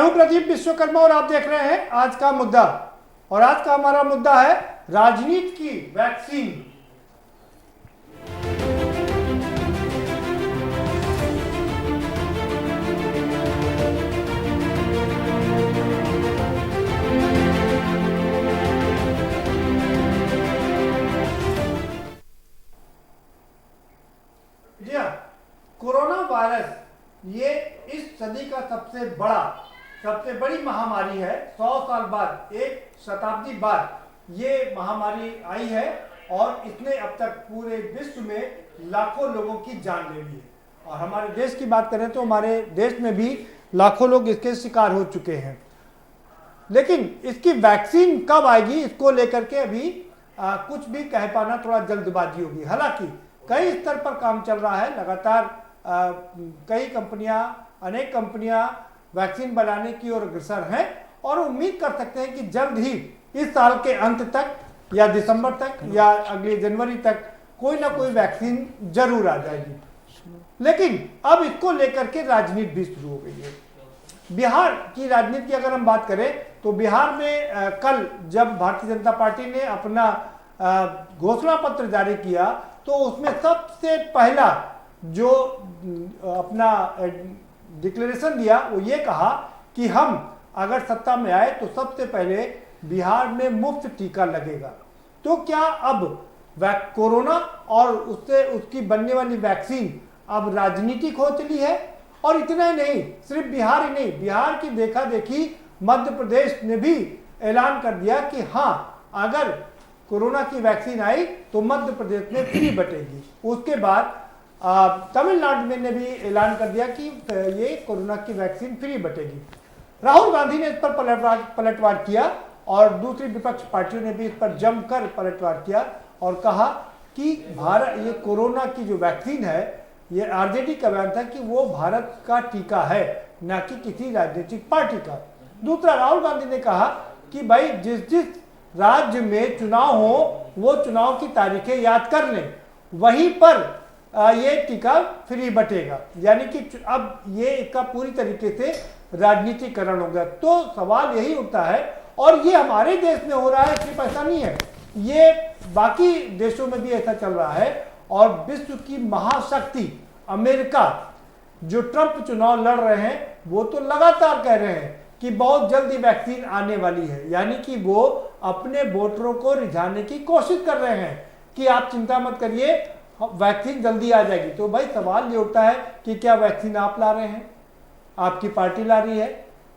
हूं प्रदीप विश्वकर्मा और आप देख रहे हैं आज का मुद्दा। और आज का हमारा मुद्दा है राजनीति की वैक्सीन। जी हाँ, कोरोना वायरस ये इस सदी का सबसे बड़ी महामारी है। 100 साल बाद, एक शताब्दी बाद ये महामारी आई है और इसने अब तक पूरे विश्व में लाखों लोगों की जान ले ली है। और हमारे देश की बात करें तो हमारे देश में भी लाखों लोग इसके शिकार हो चुके हैं। लेकिन इसकी वैक्सीन कब आएगी, इसको लेकर के अभी कुछ भी कह पाना थोड़ा जल्दबाजी होगी। हालांकि कई स्तर पर काम चल रहा है, लगातार अनेक कंपनियां वैक्सीन बनाने की ओर अग्रसर हैं और उम्मीद कर सकते हैं कि जल्द ही इस साल के अंत तक या दिसंबर तक या अगले जनवरी तक कोई ना कोई वैक्सीन जरूर आ जाएगी। लेकिन अब इसको लेकर के राजनीति भी शुरू हो गई है। बिहार की राजनीति की अगर हम बात करें तो बिहार में कल जब भारतीय जनता पार्टी ने अपना घोषणा पत्र जारी किया तो उसमें सबसे पहला जो अपना डिक्लेरेशन दिया वो ये कहा कि हम अगर सत्ता में आए तो सबसे पहले बिहार में मुफ्त टीका लगेगा। तो क्या अब कोरोना और उससे उसकी बनने वाली वैक्सीन अब राजनीतिक हो चली है? और इतना ही नहीं, सिर्फ बिहार ही नहीं, बिहार की देखा देखी मध्य प्रदेश ने भी ऐलान कर दिया कि हाँ, अगर कोरोना की वैक्सीन आई तो मध्य प्रदेश में फ्री बटेगी। उसके बाद तमिलनाडु में ने भी ऐलान कर दिया कि ये कोरोना की वैक्सीन फ्री बटेगी। राहुल गांधी ने इस पर पलटवार किया और दूसरी विपक्ष पार्टियों ने भी इस पर जमकर पलटवार किया और कहा कि भारत, ये कोरोना की जो वैक्सीन है, ये आरजेडी का बयान था कि वो भारत का टीका है, न कि किसी राजनीतिक पार्टी का। दूसरा, राहुल गांधी ने कहा कि भाई जिस राज्य में चुनाव हो वो चुनाव की तारीखें याद कर लें, वहीं पर ये टीका फ्री बटेगा। यानी कि अब ये इसका पूरी तरीके से राजनीतिकरण हो गया। तो सवाल यही उठता है, और ये हमारे देश में हो रहा है, सिर्फ ऐसा नहीं है, ये बाकी देशों में भी ऐसा चल रहा है। और विश्व की महाशक्ति अमेरिका, जो ट्रंप चुनाव लड़ रहे हैं, वो तो लगातार कह रहे हैं कि बहुत जल्दी वैक्सीन आने वाली है। यानी कि वो अपने वोटरों को रिझाने की कोशिश कर रहे हैं कि आप चिंता मत करिए, वैक्सीन जल्दी आ जाएगी। तो भाई सवाल ये उठता है कि क्या वैक्सीन आप ला रहे हैं, आपकी पार्टी ला रही है?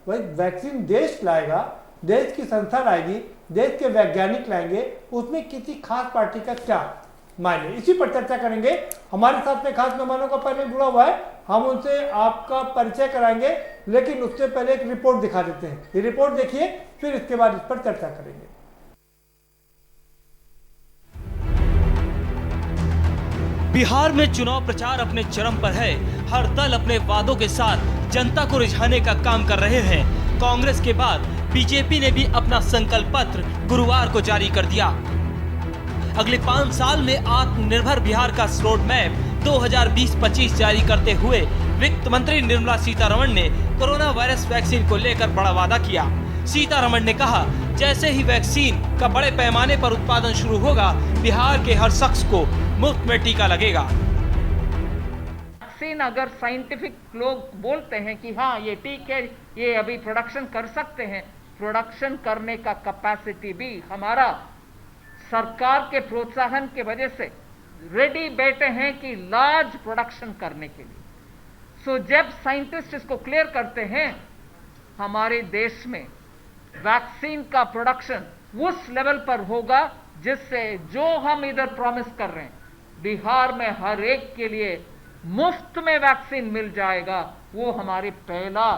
भाई वैक्सीन देश लाएगा, देश की संस्था लाएगी, देश के वैज्ञानिक लाएंगे, उसमें किसी खास पार्टी का क्या मायने? इसी पर चर्चा करेंगे। हमारे साथ में खास मेहमानों का पैनल जुड़ा हुआ है, हम उनसे आपका परिचय कराएंगे। लेकिन उससे पहले एक रिपोर्ट दिखा देते हैं। ये रिपोर्ट देखिए, फिर इसके बाद इस पर चर्चा करेंगे। बिहार में चुनाव प्रचार अपने चरम पर है। हर दल अपने वादों के साथ जनता को रिझाने का काम कर रहे हैं। कांग्रेस के बाद बीजेपी ने भी अपना संकल्प पत्र गुरुवार को जारी कर दिया। अगले 5 साल में आत्मनिर्भर बिहार का रोड मैप 2020-25 जारी करते हुए वित्त मंत्री निर्मला सीतारमण ने कोरोना वायरस वैक्सीन को लेकर बड़ा वादा किया। सीतारमण ने कहा, जैसे ही वैक्सीन का बड़े पैमाने पर उत्पादन शुरू होगा, बिहार के हर शख्स को मुफ्त में टीका लगेगा। वैक्सीन अगर साइंटिफिक लोग बोलते हैं कि हाँ ये ठीक है, ये अभी प्रोडक्शन कर सकते हैं, प्रोडक्शन करने का कैपेसिटी भी हमारा सरकार के प्रोत्साहन के वजह से रेडी बैठे हैं कि लार्ज प्रोडक्शन करने के लिए। सो जब साइंटिस्ट इसको क्लियर करते हैं, हमारे देश में वैक्सीन का प्रोडक्शन उस लेवल पर होगा जिससे जो हम इधर प्रॉमिस कर रहे हैं, बिहार में हर एक के लिए मुफ्त में वैक्सीन मिल जाएगा, वो हमारी पहला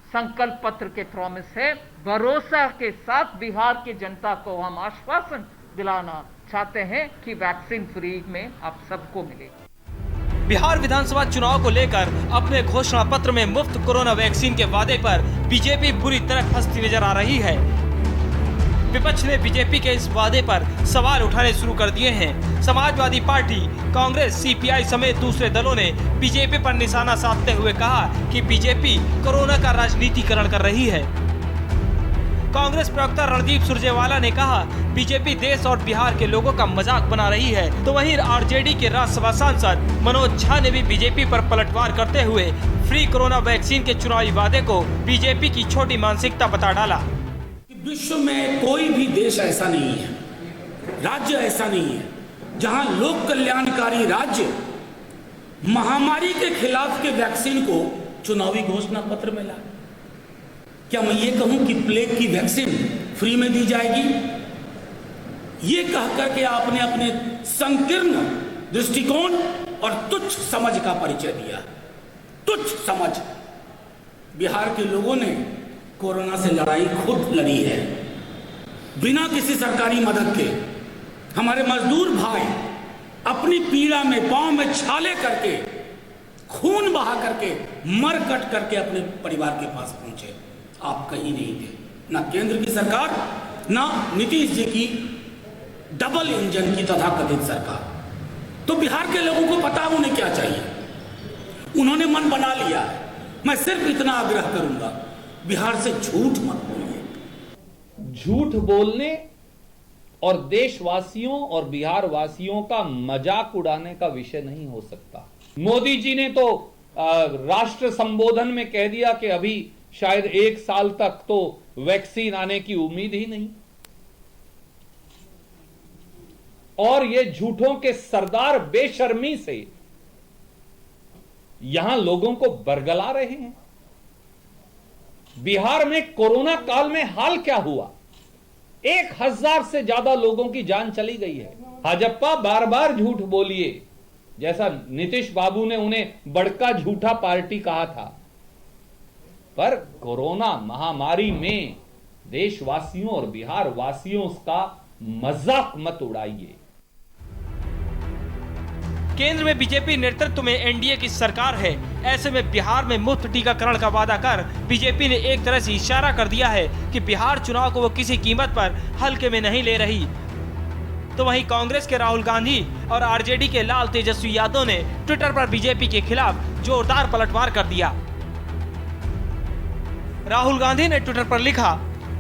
संकल्प पत्र के प्रॉमिस है। भरोसा के साथ बिहार की जनता को हम आश्वासन दिलाना चाहते हैं कि वैक्सीन फ्री में आप सबको मिलेगी। बिहार विधानसभा चुनाव को लेकर अपने घोषणा पत्र में मुफ्त कोरोना वैक्सीन के वादे पर बीजेपी बुरी तरह फंसती नजर आ रही है। विपक्ष ने बीजेपी के इस वादे पर सवाल उठाने शुरू कर दिए हैं। समाजवादी पार्टी, कांग्रेस, सीपीआई समेत दूसरे दलों ने बीजेपी पर निशाना साधते हुए कहा कि बीजेपी कोरोना का राजनीतिकरण कर रही है। कांग्रेस प्रवक्ता रणदीप सुरजेवाला ने कहा, बीजेपी देश और बिहार के लोगों का मजाक बना रही है। तो वहीं आरजेडी के राज्यसभा सांसद मनोज झा ने भी बीजेपी पर पलटवार करते हुए फ्री कोरोना वैक्सीन के चुनावी वादे को बीजेपी की छोटी मानसिकता बता डाला। विश्व में कोई भी देश ऐसा नहीं है, राज्य ऐसा नहीं है, जहां लोक कल्याणकारी राज्य महामारी के खिलाफ के वैक्सीन को चुनावी घोषणा पत्र में लाए। क्या मैं ये कहूं कि प्लेग की वैक्सीन फ्री में दी जाएगी? ये कह करके आपने अपने संकीर्ण दृष्टिकोण और तुच्छ समझ का परिचय दिया। तुच्छ समझ। बिहार के लोगों ने कोरोना से लड़ाई खुद लड़ी है, बिना किसी सरकारी मदद के। हमारे मजदूर भाई अपनी पीड़ा में पांव में छाले करके, खून बहा करके, मर कट करके अपने परिवार के पास पहुंचे। आप कहीं नहीं थे, ना केंद्र की सरकार, ना नीतीश जी की डबल इंजन की तथाकथित सरकार। तो बिहार के लोगों को पता उन्हें क्या चाहिए, उन्होंने मन बना लिया है। मैं सिर्फ इतना आग्रह करूंगा, बिहार से झूठ मत बोलिए। झूठ बोलने और देशवासियों और बिहार वासियों का मजाक उड़ाने का विषय नहीं हो सकता। मोदी जी ने तो राष्ट्र संबोधन में कह दिया कि अभी शायद 1 साल तक तो वैक्सीन आने की उम्मीद ही नहीं। और ये झूठों के सरदार बेशर्मी से यहां लोगों को बरगला रहे हैं। बिहार में कोरोना काल में हाल क्या हुआ? 1000 से ज्यादा लोगों की जान चली गई है। भाजपा बार बार झूठ बोलिए, जैसा नीतीश बाबू ने उन्हें बड़का झूठा पार्टी कहा था, पर कोरोना महामारी में देशवासियों और बिहार वासियों का मजाक मत उड़ाइए। केंद्र में बीजेपी नेतृत्व में एनडीए की सरकार है। ऐसे में बिहार में मुफ्त टीकाकरण का वादा कर बीजेपी ने एक तरह से इशारा कर दिया है कि बिहार चुनाव को वो किसी कीमत पर हल्के में नहीं ले रही। तो वहीं कांग्रेस के राहुल गांधी और आरजेडी के लाल तेजस्वी यादव ने ट्विटर पर बीजेपी के खिलाफ जोरदार पलटवार कर दिया। राहुल गांधी ने ट्विटर पर लिखा,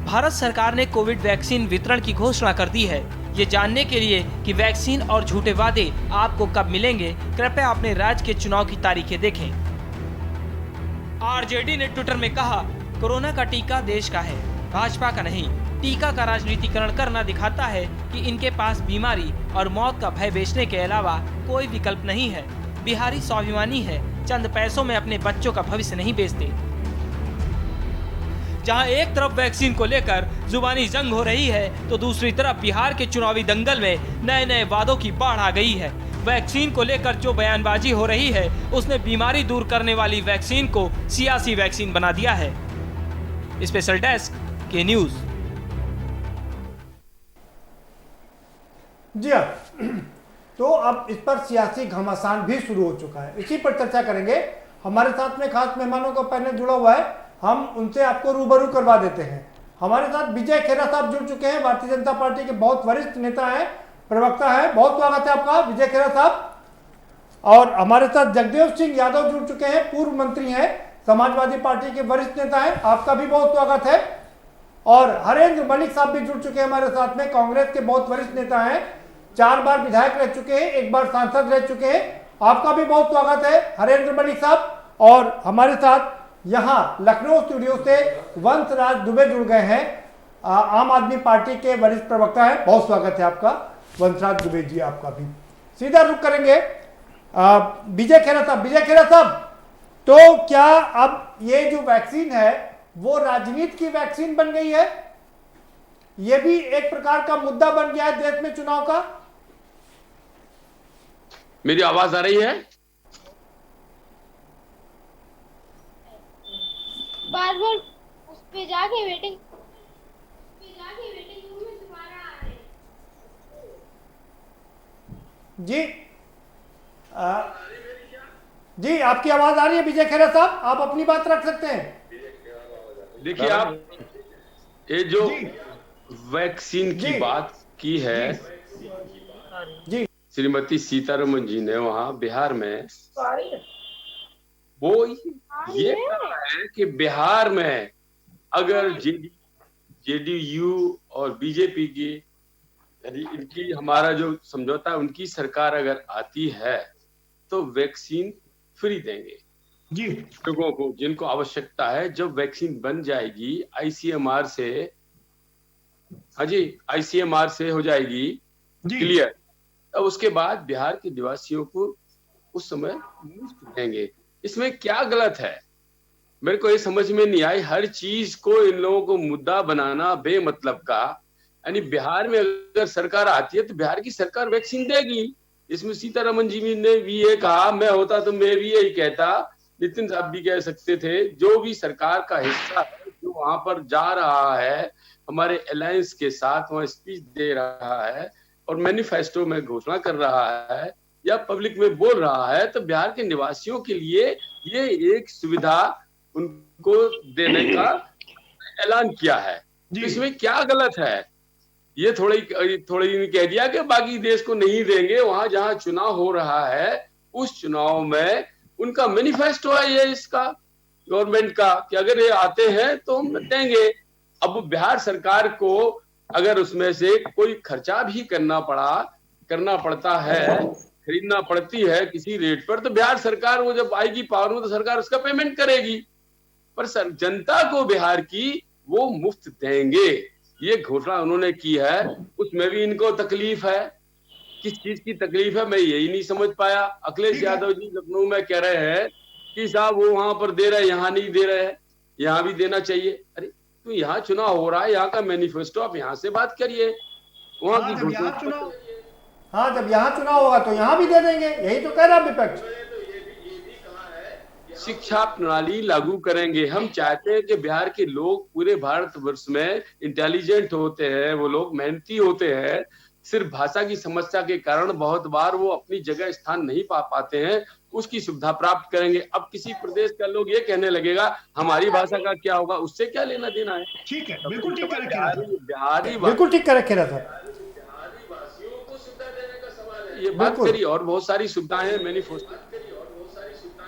भारत सरकार ने कोविड वैक्सीन वितरण की घोषणा कर दी है। ये जानने के लिए कि वैक्सीन और झूठे वादे आपको कब मिलेंगे, कृपया अपने राज्य के चुनाव की तारीखें देखें। आरजेडी ने ट्विटर में कहा, कोरोना का टीका देश का है, भाजपा का नहीं। टीका का राजनीतिकरण करना दिखाता है कि इनके पास बीमारी और मौत का भय बेचने के अलावा कोई विकल्प नहीं है। बिहारी स्वाभिमानी है, चंद पैसों में अपने बच्चों का भविष्य नहीं बेचते। जहां एक तरफ वैक्सीन को लेकर जुबानी जंग हो रही है, तो दूसरी तरफ बिहार के चुनावी दंगल में नए नए वादों की बाढ़ आ गई है। वैक्सीन को लेकर जो बयानबाजी हो रही है, उसने बीमारी दूर करने वाली वैक्सीन को सियासी वैक्सीन बना दिया है। स्पेशल डेस्क के न्यूज। जी हाँ, तो अब इस पर सियासी घमासान भी शुरू हो चुका है। इसी पर चर्चा करेंगे। हमारे साथ में खास मेहमानों का पैनल जुड़ा हुआ है, हम उनसे आपको रूबरू करवा देते हैं। हमारे साथ विजय खेरा साहब जुड़ चुके हैं, भारतीय जनता पार्टी के बहुत वरिष्ठ नेता हैं, प्रवक्ता हैं। बहुत स्वागत है आपका विजय खेरा साहब। और हमारे साथ जगदेव सिंह यादव जुड़ चुके हैं, पूर्व मंत्री हैं, समाजवादी पार्टी के वरिष्ठ नेता हैं, आपका भी बहुत स्वागत है। और हरेंद्र मलिक साहब भी जुड़ चुके हैं हमारे साथ में, कांग्रेस के बहुत वरिष्ठ नेता हैं, 4 बार विधायक रह चुके हैं, 1 बार सांसद रह चुके हैं, आपका भी बहुत स्वागत है हरेंद्र मलिक साहब। और हमारे साथ यहां लखनऊ स्टूडियो से वंशराज दुबे जुड़ गए हैं, आम आदमी पार्टी के वरिष्ठ प्रवक्ता हैं। बहुत स्वागत है आपका वंशराज दुबे जी, आपका भी। सीधा रुख करेंगे विजय खेरा साहब। विजय खेरा साहब, तो क्या अब ये जो वैक्सीन है वो राजनीति की वैक्सीन बन गई है? ये भी एक प्रकार का मुद्दा बन गया है देश में चुनाव का? मेरी आवाज आ रही है? बार बार उस पे जाके वेटिंग रूम में दोबारा आ रहे जी आपकी आवाज आ रही है विजय खेरा साहब, आप अपनी बात रख सकते हैं। देखिए आप, ये जो वैक्सीन की जी। बात की है जी श्रीमती सीतारमन जी ने वहां बिहार में, वो ये कहा है कि बिहार में अगर जेडीयू और बीजेपी की, यदि इनकी हमारा जो समझौता है, उनकी सरकार अगर आती है तो वैक्सीन फ्री देंगे जी लोगों को जिनको आवश्यकता है। जब वैक्सीन बन जाएगी आईसीएमआर से, हाँ जी, आईसीएमआर से हो जाएगी क्लियर, तब उसके बाद बिहार के निवासियों को उस समय मुफ्त देंगे। इसमें क्या गलत है? मेरे को ये समझ में नहीं आई। हर चीज को इन लोगों को मुद्दा बनाना बेमतलब का। यानी बिहार में अगर सरकार आती है तो बिहार की सरकार वैक्सीन देगी। इसमें सीतारमन जी ने भी ये कहा, मैं होता तो मैं भी यही कहता, नितिन साहब भी कह सकते थे। जो भी सरकार का हिस्सा है जो वहां पर जा रहा है हमारे अलायंस के साथ, वहां स्पीच दे रहा है और मैनिफेस्टो में घोषणा कर रहा है या पब्लिक में बोल रहा है, तो बिहार के निवासियों के लिए ये एक सुविधा उनको देने का ऐलान किया है। तो इसमें क्या गलत है? ये थोड़ी कह दिया कि बाकी देश को नहीं देंगे। वहां जहां चुनाव हो रहा है उस चुनाव में उनका मैनिफेस्टो है ये, इसका गवर्नमेंट का, कि अगर ये आते हैं तो हम देंगे। अब बिहार सरकार को अगर उसमें से कोई खर्चा भी करना पड़ता है, खरीदना पड़ती है किसी रेट पर, तो बिहार सरकार वो जब आएगी पावर में तो सरकार उसका पेमेंट करेगी। पर जनता को बिहार की वो मुफ्त देंगे, ये घोषणा उन्होंने की है। उसमें भी इनको तकलीफ है। किस चीज की तकलीफ है मैं यही नहीं समझ पाया। अखिलेश यादव जी लखनऊ में कह रहे हैं कि साहब वो वहां पर दे रहे हैं, यहाँ नहीं दे रहे हैं, यहाँ भी देना चाहिए। अरे तो यहाँ चुनाव हो रहा है, यहाँ का मैनिफेस्टो आप यहाँ से बात करिए, वहां की घोषणा। हाँ, जब यहाँ चुनाव होगा तो यहाँ भी दे देंगे, यही तो कह रहा विपक्ष। शिक्षा प्रणाली लागू करेंगे। हम चाहते हैं कि बिहार के लोग पूरे भारतवर्ष में इंटेलिजेंट होते हैं, वो लोग मेहनती होते हैं। सिर्फ भाषा की समस्या के कारण बहुत बार वो अपनी जगह स्थान नहीं पा पाते हैं, उसकी सुविधा प्राप्त करेंगे। अब किसी प्रदेश का लोग ये कहने लगेगा हमारी भाषा का क्या होगा, उससे क्या लेना देना है? ठीक है, बिल्कुल ठीक कर बिल्कुल ठीक कर रखे सर। ये बात करी और बहुत सारी सुविधाएं मैनिफेस्टो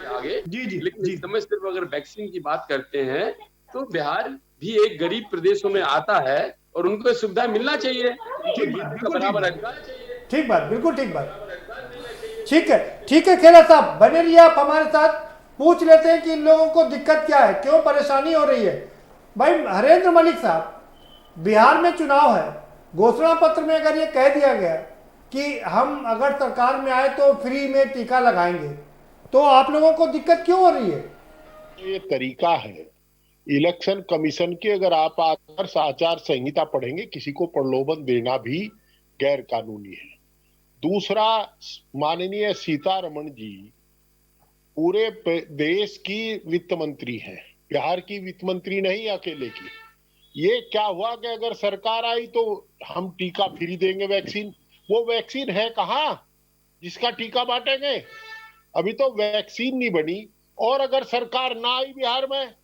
आगे लेकिन इस समय सिर्फ अगर वैक्सीन की बात करते हैं तो बिहार भी एक गरीब प्रदेशों में आता है और उनको सुविधा मिलना चाहिए। बराबर ठीक बात, बिल्कुल ठीक बात। ठीक है खेरा साहब, बने रहिए आप हमारे साथ। पूछ लेते हैं कि इन लोगों को दिक्कत क्या है, क्यों परेशानी हो रही है। भाई हरेंद्र मलिक साहब, बिहार में चुनाव है, घोषणा पत्र में अगर ये कह दिया गया कि हम अगर सरकार में आए तो फ्री में टीका लगाएंगे, तो आप लोगों को दिक्कत क्यों हो रही है? ये तरीका है इलेक्शन कमीशन की। अगर आप आदर्श आचार संहिता पढ़ेंगे, किसी को प्रलोभन देना भी गैर कानूनी है। दूसरा, माननीय सीतारमण जी पूरे देश की वित्त मंत्री हैं, बिहार की वित्त मंत्री नहीं अकेले की। ये क्या हुआ कि अगर सरकार आई तो हम टीका फ्री देंगे, वैक्सीन। वो वैक्सीन है कहाँ जिसका टीका बांटेंगे? अभी तो वैक्सीन नहीं बनी। और अगर सरकार ना आई बिहार में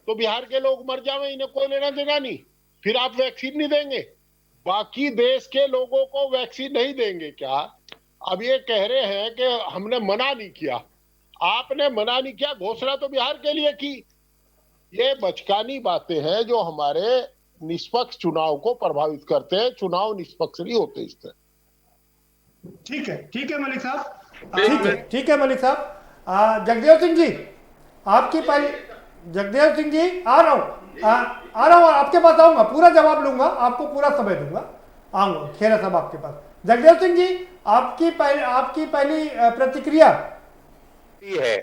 तो बिहार के लोग मर जावे, इन्हें कोई लेना देना नहीं, फिर आप वैक्सीन नहीं देंगे। बाकी देश के लोगों को वैक्सीन नहीं देंगे क्या? अब ये कह रहे हैं कि हमने मना नहीं किया। आपने मना नहीं किया, घोषणा तो बिहार के लिए की। ये बचकानी बातें हैं जो हमारे निष्पक्ष चुनाव को प्रभावित करते हैं। चुनाव निष्पक्ष नहीं होते इससे। ठीक है मलिक साहब, ठीक है मलिक साहब। जगदेव सिंह जी, आपकी पहली, जगदेव सिंह जी आ रहा हूँ आपके पास आऊंगा, पूरा जवाब लूंगा, आपको पूरा समय दूंगा, आऊंगा खेरा साहब आपके पास। जगदेव सिंह जी, आपकी पहली प्रतिक्रिया है,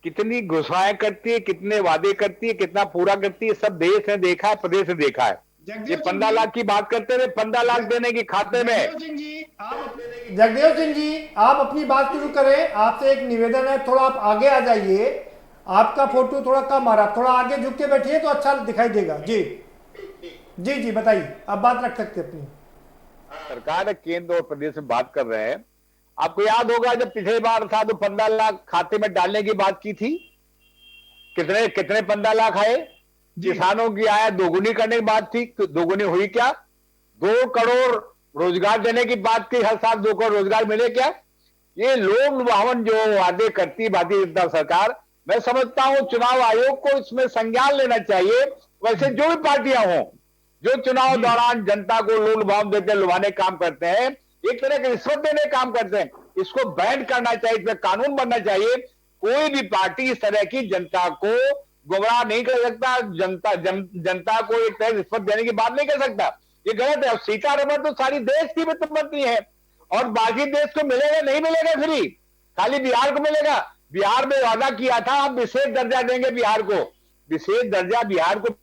कितनी घोषणाएं करती है, कितने वादे करती है, कितना पूरा करती है, सब देश ने देखा है, प्रदेश ने देखा है। ये 15 लाख की बात करते थे, 15 लाख देने की खाते में। जगदेव सिंह जी, आप अपनी बात शुरू करें। आपसे एक निवेदन है, थोड़ा आप आगे आ जाइए, आपका फोटो थोड़ा कम आ रहा, थोड़ा आगे झुक के बैठिए तो अच्छा दिखाई देगा। जी बताइए, आप बात रख सकते अपनी। सरकार केंद्र और प्रदेश में बात कर रहे हैं। आपको याद होगा जब पिछले बार था तो 15 लाख खाते में डालने की बात की थी, कितने 15 लाख आए? किसानों की आय दोगुनी करने की बात थी, तो दोगुनी हुई क्या? 2 करोड़ रोजगार देने की बात की, हर साल 2 करोड़ रोजगार मिले क्या? ये लोक लुभावन जो वादे करती भारतीय जनता सरकार, मैं समझता हूं चुनाव आयोग को इसमें संज्ञान लेना चाहिए। वैसे जो भी पार्टियां हों जो चुनाव दौरान जनता को लोक लुभावन देते लुभाने काम करते हैं, एक तरह के रिश्वत देने काम करते हैं, इसको बैन करना चाहिए, इसमें कानून बनना चाहिए। कोई भी पार्टी इस तरह की जनता को गुमराह नहीं कर सकता, जनता को एक तरह रिश्वत देने की बात नहीं कर सकता, ये गलत है। अब सीतारमण तो सारी देश की वित्त मंत्री है और बाकी देश को मिलेगा नहीं मिलेगा फ्री, खाली बिहार को मिलेगा। बिहार में वादा किया था हम विशेष दर्जा देंगे बिहार को, विशेष दर्जा बिहार को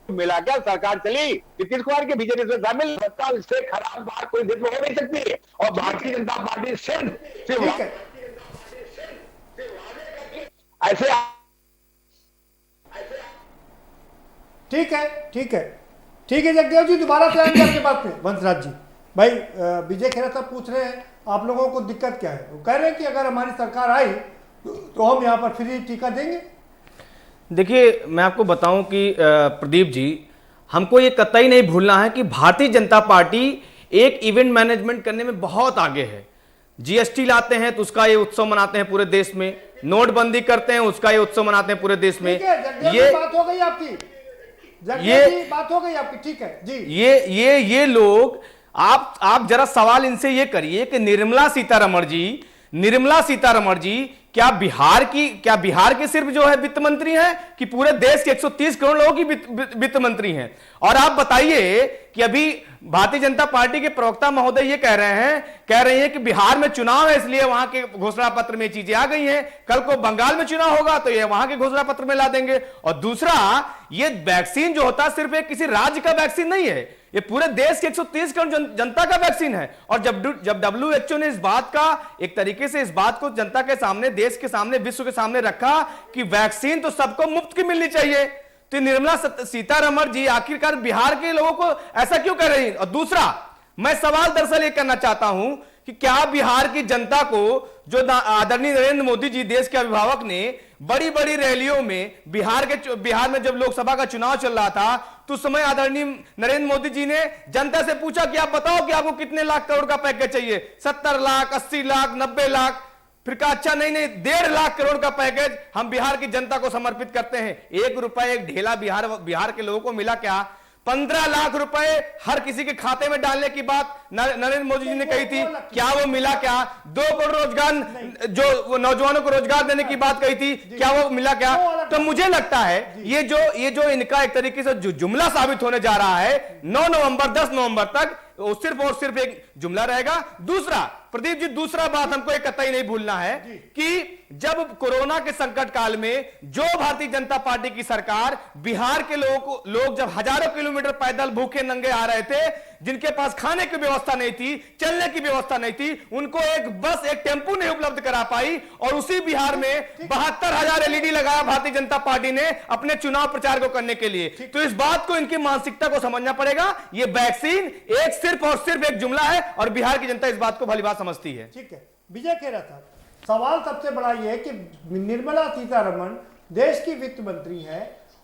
मिला क्या? सरकार चली नीतीश कुमार के बीजेपी से शामिल, इससे खराब बात कोई देश में हो नहीं सकती। और भारतीय जनता पार्टी सिर्फ ऐसे ठीक है ठीक है ठीक है जगदेव जी, दोबारा से आएंगे आपके बात पे। वंशराज जी, भाई विजय खेरा साहब पूछ रहे हैं आप लोगों को दिक्कत क्या है? वो कह रहे हैं कि अगर हमारी सरकार आई तो हम यहाँ पर फ्री टीका देंगे। देखिए, मैं आपको बताऊं कि प्रदीप जी, हमको ये कतई नहीं भूलना है कि भारतीय जनता पार्टी एक इवेंट मैनेजमेंट करने में बहुत आगे है। जीएसटी लाते हैं तो उसका ये उत्सव मनाते हैं पूरे देश में, नोटबंदी करते हैं उसका ये उत्सव मनाते हैं पूरे देश में। ये बात हो गई आपकी, ये बात हो गई आपकी, ठीक है जी। ये लोग, आप जरा सवाल इनसे ये करिए कि निर्मला सीतारमण जी क्या बिहार की सिर्फ जो है वित्त मंत्री हैं कि पूरे देश के 130 करोड़ लोगों की वित्त मंत्री हैं? और आप बताइए कि अभी भारतीय जनता पार्टी के प्रवक्ता महोदय ये कह रहे हैं कि बिहार में चुनाव है इसलिए वहां के घोषणा पत्र में चीजें आ गई हैं, कल को बंगाल में चुनाव होगा तो ये वहां के घोषणा पत्र में ला देंगे। और दूसरा, ये वैक्सीन जो होता है सिर्फ एक किसी राज्य का वैक्सीन नहीं है, ये पूरे देश के 130 करोड़ जनता का वैक्सीन है। और जब WHO ने इस बात का एक तरीके से इस बात को जनता के सामने, देश के सामने, विश्व के सामने रखा कि वैक्सीन तो सबको मुफ्त की मिलनी चाहिए, तो निर्मला सीतारमण जी आखिरकार बिहार के लोगों को ऐसा क्यों कर रही है? और दूसरा, मैं सवाल दरअसल ये करना चाहता हूं कि क्या बिहार की जनता को, जो आदरणीय नरेंद्र मोदी जी देश के अभिभावक ने बड़ी बड़ी रैलियों में बिहार में जब लोकसभा का चुनाव चल रहा था तो उस समय आदरणीय नरेंद्र मोदी जी ने जनता से पूछा कि आप बताओ कि आपको कितने लाख करोड़ का पैकेज चाहिए? 70 लाख, 80 लाख, 90 लाख? फिर कहा अच्छा नहीं 1.5 लाख करोड़ का पैकेज हम बिहार की जनता को समर्पित करते हैं। 1 रुपए एक ढेला बिहार के लोगों को मिला क्या? 15 लाख रुपए हर किसी के खाते में डालने की बात नरेंद्र मोदी जी ने कही थी, क्या वो मिला क्या? 2 करोड़ रोजगार, जो नौजवानों को रोजगार देने की बात कही थी, क्या वो मिला क्या? तो मुझे लगता है ये जो इनका एक तरीके से जो जुमला साबित होने जा रहा है 9 नवंबर 10 नवंबर तक, वो सिर्फ और सिर्फ एक जुमला रहेगा। दूसरा, प्रदीप जी, दूसरा बात हमको एक कतई नहीं भूलना है कि जब कोरोना के संकट काल में जो भारतीय जनता पार्टी की सरकार बिहार के लोग जब हजारों किलोमीटर पैदल भूखे नंगे आ रहे थे, जिनके पास खाने की व्यवस्था नहीं थी, चलने की व्यवस्था नहीं थी, उनको एक बस, एक टेम्पू नहीं उपलब्ध करा पाई, और उसी बिहार में 72,000 LED लगाया भारतीय जनता पार्टी ने अपने चुनाव प्रचार को करने के लिए। तो इस बात को, इनकी मानसिकता को समझना पड़ेगा। ये वैक्सीन एक सिर्फ और सिर्फ एक जुमला है और बिहार की जनता इस बात को भली बात समझती है। ठीक है, विजय खेरा साहब, सवाल सबसे बड़ा यह है कि निर्मला सीतारमण देश की वित्त मंत्री है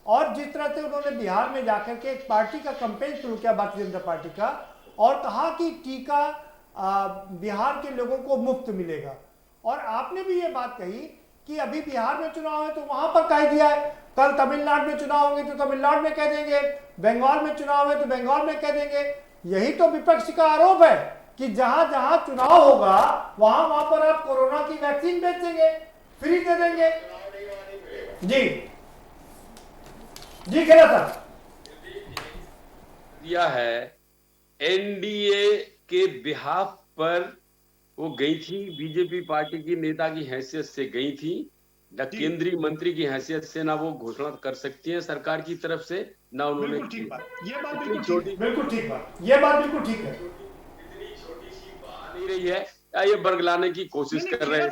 और जिस तरह से उन्होंने बिहार में जाकर के एक पार्टी का कैंपेन शुरू किया, भारतीय जनता पार्टी का, और कहा कि टीका बिहार के लोगों को मुफ्त मिलेगा। और आपने भी ये बात कही कि अभी बिहार में चुनाव है तो वहां पर कह दिया है, कल तमिलनाडु में चुनाव होंगे तो तमिलनाडु में कह देंगे, बंगाल में चुनाव है तो बंगाल में कह देंगे। यही तो विपक्ष का आरोप है कि जहां जहां चुनाव होगा वहां पर आप कोरोना की वैक्सीन बेच देंगे, फ्री दे देंगे। जी खेरा साहब, दिया है एनडीए के बिहाफ पर वो गई थी, बीजेपी पार्टी की नेता की हैसियत से गई थी, न केंद्रीय मंत्री की हैसियत से ना वो घोषणा कर सकती है सरकार की तरफ से, ना उन्होंने। ठीक बात, ये बात बिल्कुल ठीक बात, ये बात बिल्कुल ठीक है। इतनी छोटी सी बात नहीं रही है, या ये बरगलाने की कोशिश कर रहे हैं।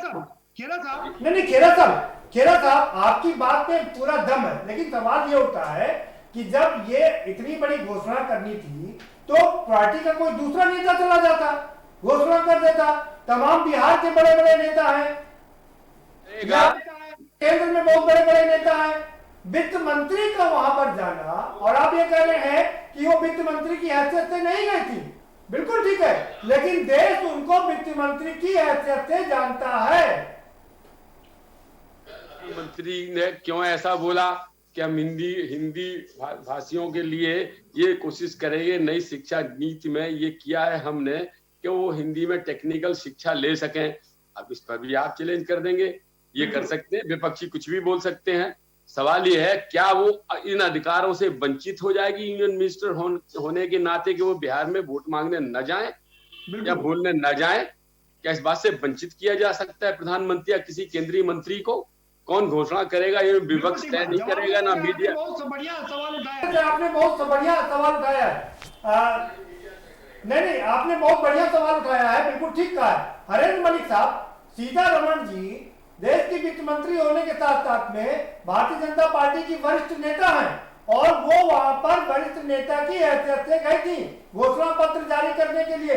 खेरा साहब आपकी बात में पूरा दम है, लेकिन सवाल ये उठता है कि जब ये इतनी बड़ी घोषणा करनी थी तो पार्टी का कोई दूसरा नेता चला जाता, घोषणा कर देता। तमाम बिहार के बड़े बड़े नेता हैं, केंद्र में बहुत बड़े बड़े नेता हैं, वित्त मंत्री का वहां पर जाना, और आप ये कह रहे हैं कि वो वित्त मंत्री की हैसियत से नहीं गई थी, बिल्कुल ठीक है, लेकिन देश उनको वित्त मंत्री की हैसियत से जानता है। मंत्री ने क्यों ऐसा बोला कि हम हिंदी भाषियों के लिए ये कोशिश करेंगे, नई शिक्षा नीति में ये किया है हमने कि वो हिंदी में टेक्निकल शिक्षा ले सकें। अब इस पर भी आप चैलेंज कर देंगे, ये कर सकते हैं, विपक्षी कुछ भी बोल सकते हैं। सवाल ये है क्या वो इन अधिकारों से वंचित हो जाएगी यूनियन मिनिस्टर होने के नाते कि वो बिहार में वोट मांगने न जाएं या बोलने न जाएं? क्या इस बात से वंचित किया जा सकता है प्रधानमंत्री या किसी केंद्रीय मंत्री को? कौन घोषणा करेगा? ये विपक्ष तय नहीं करेगा ना मीडिया। बहुत बढ़िया सवाल उठाया आपने, बहुत बढ़िया सवाल उठाया है। नहीं, आपने बहुत बढ़िया सवाल उठाया है, बिल्कुल ठीक कहा है हरेंद्र मलिक साहब। सीतारमण जी देश की वित्त मंत्री होने के साथ साथ में भारतीय जनता पार्टी की वरिष्ठ नेता हैं और वो वहां पर वरिष्ठ नेता की हैसियत से गई थी घोषणा पत्र जारी करने के लिए।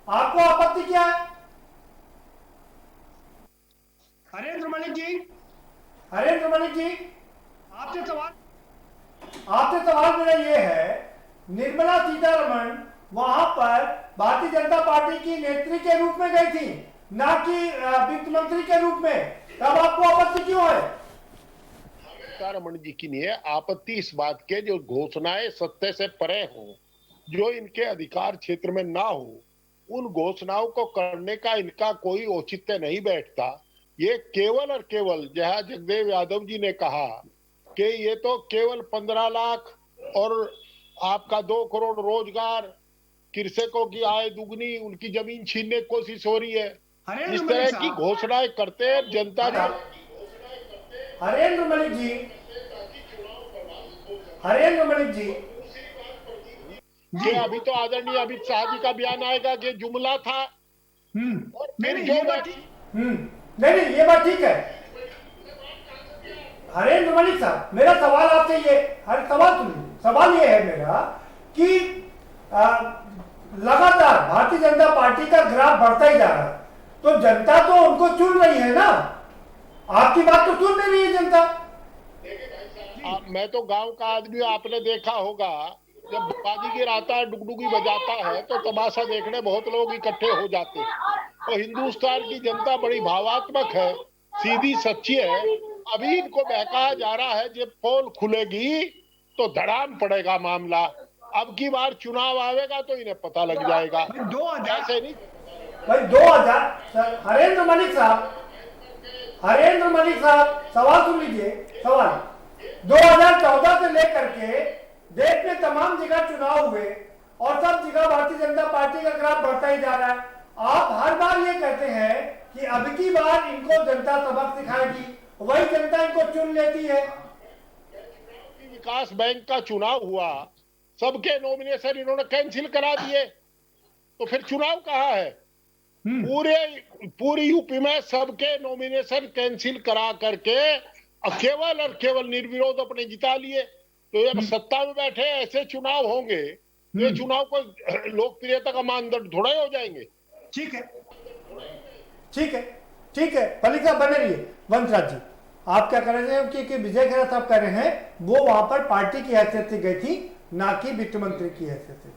आपको आपत्ति क्या है? हरेंद्र मलिक जी, आपसे सवाल मेरा ये है, निर्मला सीतारमण वहां पर भारतीय जनता पार्टी की नेत्री के रूप में गई थी, ना कि वित्त मंत्री के रूप में, तब आपको आपत्ति क्यों है? सीतारमण जी की नहीं है आपत्ति इस बात के जो घोषणाएं सत्य से परे हो, जो इनके अधिकार क्षेत्र में ना हो, उन घोषणाओं को करने का इनका कोई औचित्य नहीं बैठता। ये केवल और केवल जहां जगदेव यादव जी ने कहा कि ये तो केवल 15 लाख और आपका 2 करोड़ रोजगार, कृषकों की आय दुगनी, उनकी जमीन छीनने की कोशिश हो रही है, इस तरह की घोषणाएं करते हैं जनता। हरेंद्र मलिक जी ये अभी तो आदरणीय अमित शाह जी का बयान आएगा कि जुमला था। और फिर जो नहीं, ये बात ठीक है हरेंद्र मलिक साहब। मेरा सवाल आपसे ये, हर सवाल ये है मेरा कि लगातार भारतीय जनता पार्टी का ग्राफ बढ़ता ही जा रहा है, तो जनता तो उनको चुन रही है ना, आपकी बात तो सुन नहीं रही है जनता। मैं तो गांव का आदमी, आपने देखा होगा जब बाजीगर आता है, डुगडुगी बजाता है तो तमाशा देखने बहुत लोग इकट्ठे हो जाते हैं। तो हिंदुस्तान की जनता बड़ी भावात्मक है, सीधी सच्ची है। अभी इनको बहकाया जा रहा है, जब पोल खुलेगी तो धड़ाम पड़ेगा मामला। अब की बार चुनाव आवेगा तो इन्हें पता लग जाएगा। 2000 ऐसे नहीं भाई, 2000 हरेंद्र मलिक साहब सवाल सुन लीजिए। सवाल 2014 से लेकर के देश में तमाम जगह चुनाव हुए और सब जगह भारतीय जनता पार्टी का ग्राफ बढ़ता ही जा रहा है। आप हर बार ये कहते हैं कि अब की बार इनको जनता सबक सिखाएगी, वही जनता इनको चुन लेती है। विकास बैंक का चुनाव हुआ, सबके नॉमिनेशन इन्होंने कैंसिल करा दिए, तो फिर चुनाव कहाँ है? पूरी यूपी में सबके नॉमिनेशन कैंसिल करा करके केवल और केवल निर्विरोध अपने जिता लिए। तो जब सत्ता में बैठे ऐसे चुनाव होंगे, ये चुनाव को लोकप्रियता का मानदंड थोड़ा ही हो जाएंगे। ठीक है मलिक साहब बने रहिए। वंशराज जी, आप क्या कह रहे हैं कि विजय खैरा साहब कह रहे हैं वो वहां पर पार्टी की हैसियत से गई थी, ना कि वित्त मंत्री की हैसियत से।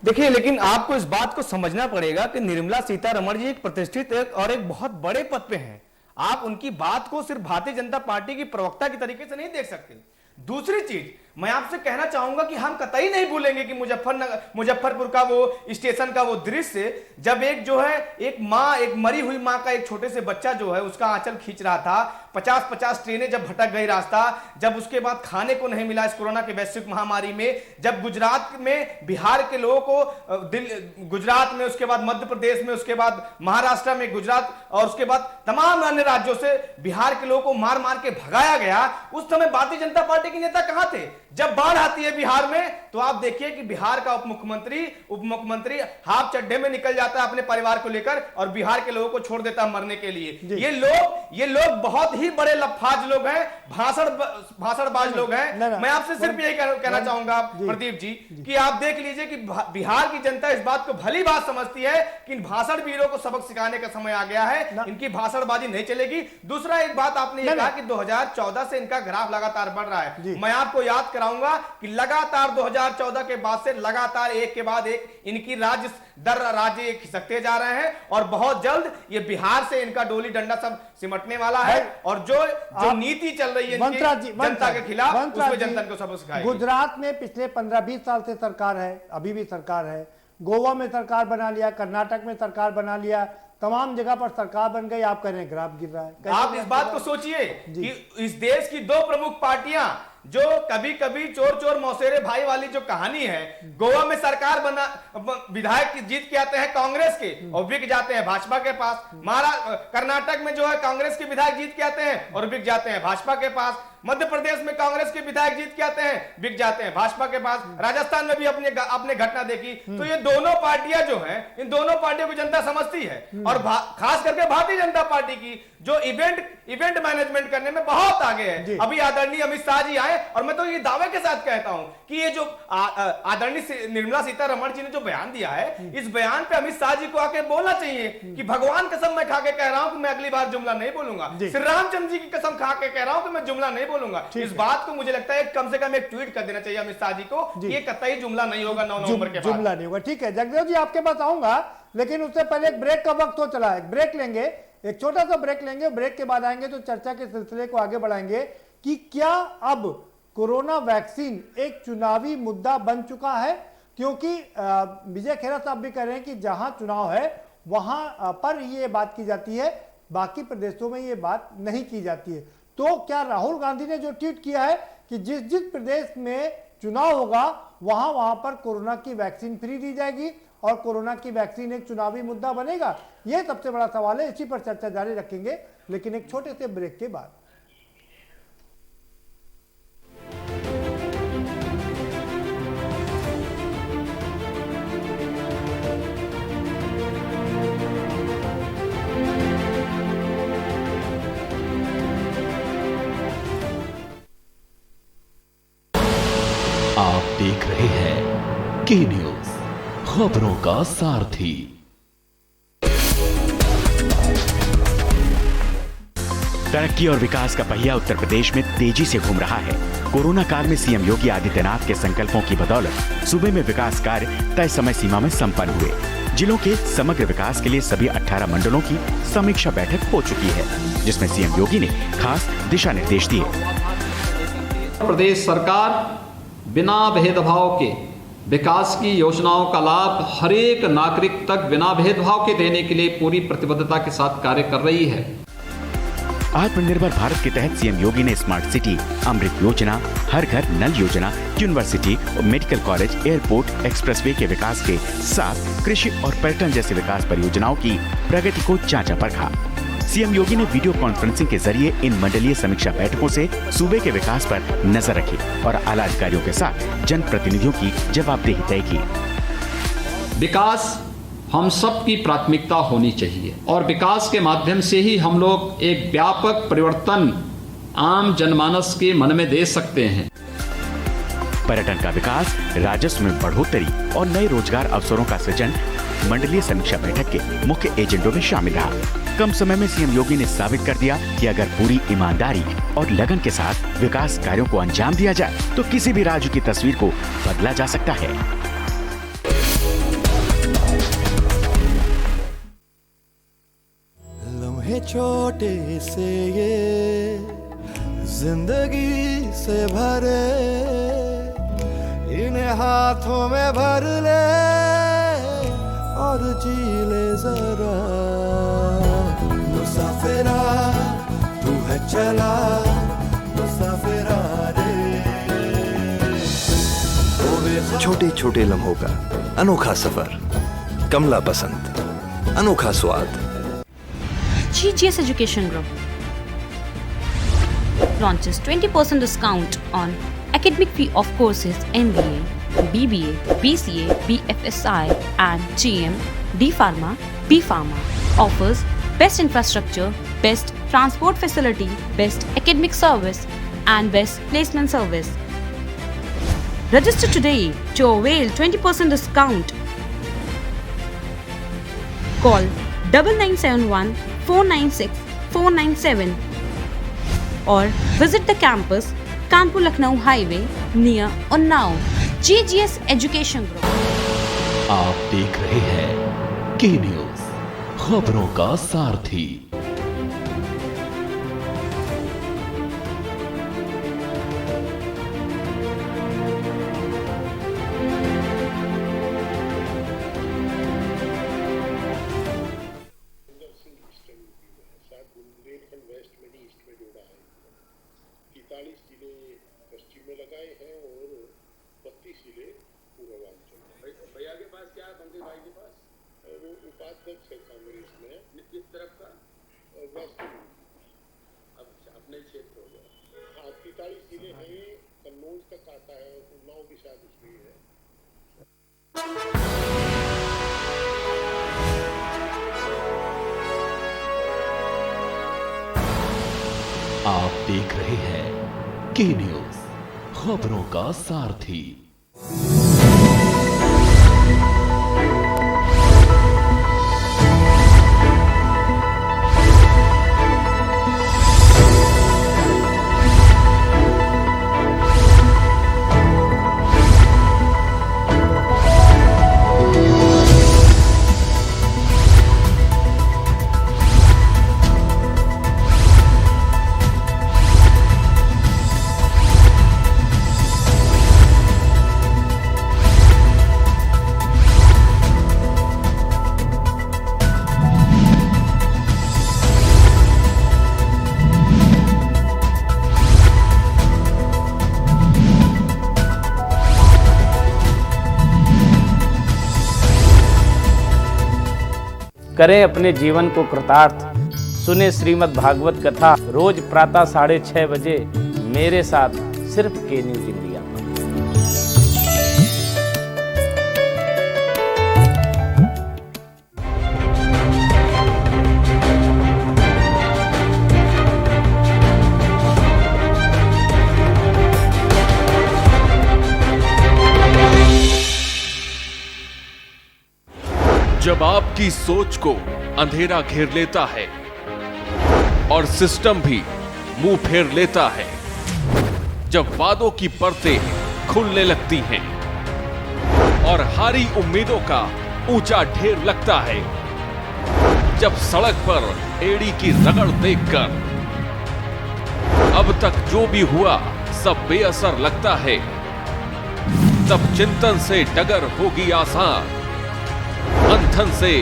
देखिए, लेकिन आपको इस बात को समझना पड़ेगा कि निर्मला सीतारमण जी एक प्रतिष्ठित और एक बहुत बड़े पद पे हैं। आप उनकी बात को सिर्फ भारतीय जनता पार्टी की प्रवक्ता की तरीके से नहीं देख सकते। दूसरी चीज मैं आपसे कहना चाहूंगा कि हम कतई नहीं भूलेंगे कि मुजफ्फरपुर का वो स्टेशन का वो दृश्य, जब एक जो है एक मरी हुई मां का एक छोटे से बच्चा जो है उसका आंचल खींच रहा था, 50-50 ट्रेनें जब भटक गई रास्ता, जब उसके बाद खाने को नहीं मिला इस कोरोना के वैश्विक महामारी में, जब गुजरात में बिहार के लोगों को गुजरात में, उसके बाद मध्य प्रदेश में, उसके बाद महाराष्ट्र में, गुजरात और उसके बाद तमाम अन्य राज्यों से बिहार के लोगों को मार मार के भगाया गया, उस समय भारतीय जनता पार्टी के नेता कहां थे? जब बाढ़ आती है बिहार में तो आप देखिए कि बिहार का उप मुख्यमंत्री हाफ चड्ढे में निकल जाता है अपने परिवार को लेकर और बिहार के लोगों को छोड़ देता है मरने के लिए। ये लोग बहुत ही बड़े लफाज लोग हैं, भाषणबाज लोग हैं। मैं आपसे सिर्फ यही कहना चाहूंगा प्रदीप जी कि आप देख लीजिए कि बिहार की जनता इस बात को भली बात समझती है कि इन भाषण वीरों को सबक सिखाने का समय आ गया है, इनकी भाषणबाजी नहीं चलेगी। दूसरा एक बात आपने ये कहा कि 2014 से इनका ग्राफ लगातार बढ़ रहा है। मैं आपको याद कराऊंगा कि लगातार 2014 के बाद से लगातार एक के बाद एक इनकी राज्य दर राज्य खिसकते जा रहे हैं और बहुत जल्द ये बिहार से इनका डोली डंडा सब सिमटने वाला है और जो नीति चल रही है जनता के खिलाफ उसमें जनता को सबक सिखाएगी। गुजरात में पिछले 15-20 साल से सरकार है, अभी भी सरकार है, गोवा में सरकार बना लिया, कर्नाटक में सरकार बना लिया, तमाम जगह पर सरकार बन गई। आप कह रहे हैं ग्राफ गिर रहा है। आप इस बात को सोचिए कि इस देश की दो प्रमुख पार्टियां जो कभी कभी चोर चोर मौसेरे भाई वाली जो कहानी है, गोवा में सरकार बना विधायक जीत के आते हैं कांग्रेस के और बिक जाते हैं भाजपा के पास। कर्नाटक में जो है कांग्रेस के विधायक जीत के आते हैं और बिक जाते हैं भाजपा के पास। मध्य प्रदेश में कांग्रेस के विधायक जीत के आते हैं, बिक जाते हैं भाजपा के पास। राजस्थान में भी अपने घटना देखी। तो ये दोनों पार्टियां जो हैं, इन दोनों पार्टियों को जनता समझती है और खास करके भारतीय जनता पार्टी की जो इवेंट मैनेजमेंट करने में बहुत आगे है। अभी आदरणीय अमित शाह जी आए और मैं तो ये दावे के साथ कहता हूं कि ये जो आदरणीय निर्मला सीतारमण जी ने जो बयान दिया है, इस बयान पे अमित शाह जी को आके बोलना चाहिए कि भगवान कसम मैं खा के कह रहा हूं कि मैं अगली बार जुमला नहीं बोलूंगा। श्री रामचंद्र जी की कसम खा के कह रहा हूं कि मैं जुमला नहीं बोलूंगा। इस बात को मुझे लगता है कम से कम एक ट्वीट कर देना चाहिए अमित शाह जी को कि ये कतई जुमला नहीं होगा 9 नवंबर के बाद। जुमला नहीं होगा। ठीक है जगदेव जी, आपके पास आऊंगा, लेकिन उससे पहले एक ब्रेक का वक्त हो चला है। ब्रेक लेंगे, एक छोटा सा ब्रेक लेंगे। ब्रेक के बाद आएंगे तो चर्चा के सिलसिले को आगे बढ़ाएंगे कि क्या अब कोरोना वैक्सीन एक चुनावी मुद्दा बन चुका है, क्योंकि विजय खेरा साहब भी कह रहे हैं कि जहां चुनाव है वहां पर ये बात की जाती है, बाकी प्रदेशों में ये बात नहीं की जाती है। तो क्या राहुल गांधी ने जो ट्वीट किया है कि जिस जिस प्रदेश में चुनाव होगा वहां पर कोरोना की वैक्सीन फ्री दी जाएगी और कोरोना की वैक्सीन एक चुनावी मुद्दा बनेगा, यह सबसे बड़ा सवाल है। इसी पर चर्चा जारी रखेंगे, लेकिन एक छोटे से ब्रेक के बाद। आप देख रहे हैं के न्यूज, खबरों का सारथी। तरक्की और विकास का पहिया उत्तर प्रदेश में तेजी से घूम रहा है। कोरोना काल में सीएम योगी आदित्यनाथ के संकल्पों की बदौलत सूबे में विकास कार्य तय समय सीमा में संपन्न हुए। जिलों के समग्र विकास के लिए सभी 18 मंडलों की समीक्षा बैठक हो चुकी है, जिसमें सीएम योगी ने खास दिशा निर्देश दिए। प्रदेश सरकार बिना भेदभाव के विकास की योजनाओं का लाभ हर एक नागरिक तक बिना भेदभाव के देने के लिए पूरी प्रतिबद्धता के साथ कार्य कर रही है। आत्मनिर्भर भारत के तहत सीएम योगी ने स्मार्ट सिटी, अमृत योजना, हर घर नल योजना, university, medical college, airport, expressway के विकास के साथ कृषि और पर्यटन जैसे विकास परियोजनाओं की प्रगति को जांचा परखा। सीएम योगी ने वीडियो कॉन्फ्रेंसिंग के जरिए इन मंडलीय समीक्षा बैठकों से सूबे के विकास पर नजर रखी और आला अधिकारियों के साथ जनप्रतिनिधियों की जवाबदेही तय की। विकास हम सब की प्राथमिकता होनी चाहिए और विकास के माध्यम से ही हम लोग एक व्यापक परिवर्तन आम जनमानस के मन में दे सकते हैं। पर्यटन का विकास, राजस्व में बढ़ोतरी और नए रोजगार अवसरों का सृजन मंडलीय समीक्षा बैठक के मुख्य एजेंडों में शामिल रहा। कम समय में सीएम योगी ने साबित कर दिया कि अगर पूरी ईमानदारी और लगन के साथ विकास कार्यों को अंजाम दिया जाए तो किसी भी राज्य की तस्वीर को बदला जा सकता है। लम्हे छोटे से ये जिंदगी से भरे, इन्हें हाथों में भर ले और जी ले जरा। मुसाफिरा तू है चला, मुसाफिरा रे। छोटे छोटे लम्हों का अनोखा सफर, कमला पसंद, अनोखा स्वाद। GGS Education Group launches 20% discount on Academic fee of courses MBA, BBA, BCA, BFSI and GM, D Pharma, B Pharma. Offers best infrastructure, best transport facility, best academic service and best placement service. Register today to avail 20% discount. Call 9971 496 497 or visit the campus Kanpur Lucknow Highway near Unnao. GGS Education Group. आप देख रहे हैं के news, खबरों का सारथी। भैया के पास क्या है, पंकज भाई के पास वो उपाध्यक्ष है कांग्रेस में। किस तरफ का? वेस्ट अपने क्षेत्र हो गया। हाँ, 43 जिले हैं, कन्नौज तक आता है, उन्नाव भी शायद उसमें है। आप देख रहे हैं के न्यूज, खबरों का सारथी। करें अपने जीवन को कृतार्थ, सुने श्रीमद् भागवत कथा रोज प्रातः 6:30 बजे मेरे साथ सिर्फ के न्यूज इंडिया पर। जब आपकी सोच को अंधेरा घेर लेता है और सिस्टम भी मुंह फेर लेता है, जब वादों की परतें खुलने लगती हैं और हारी उम्मीदों का ऊंचा ढेर लगता है, जब सड़क पर एड़ी की रगड़ देखकर अब तक जो भी हुआ सब बेअसर लगता है, तब चिंतन से डगर होगी आसान, मंथन से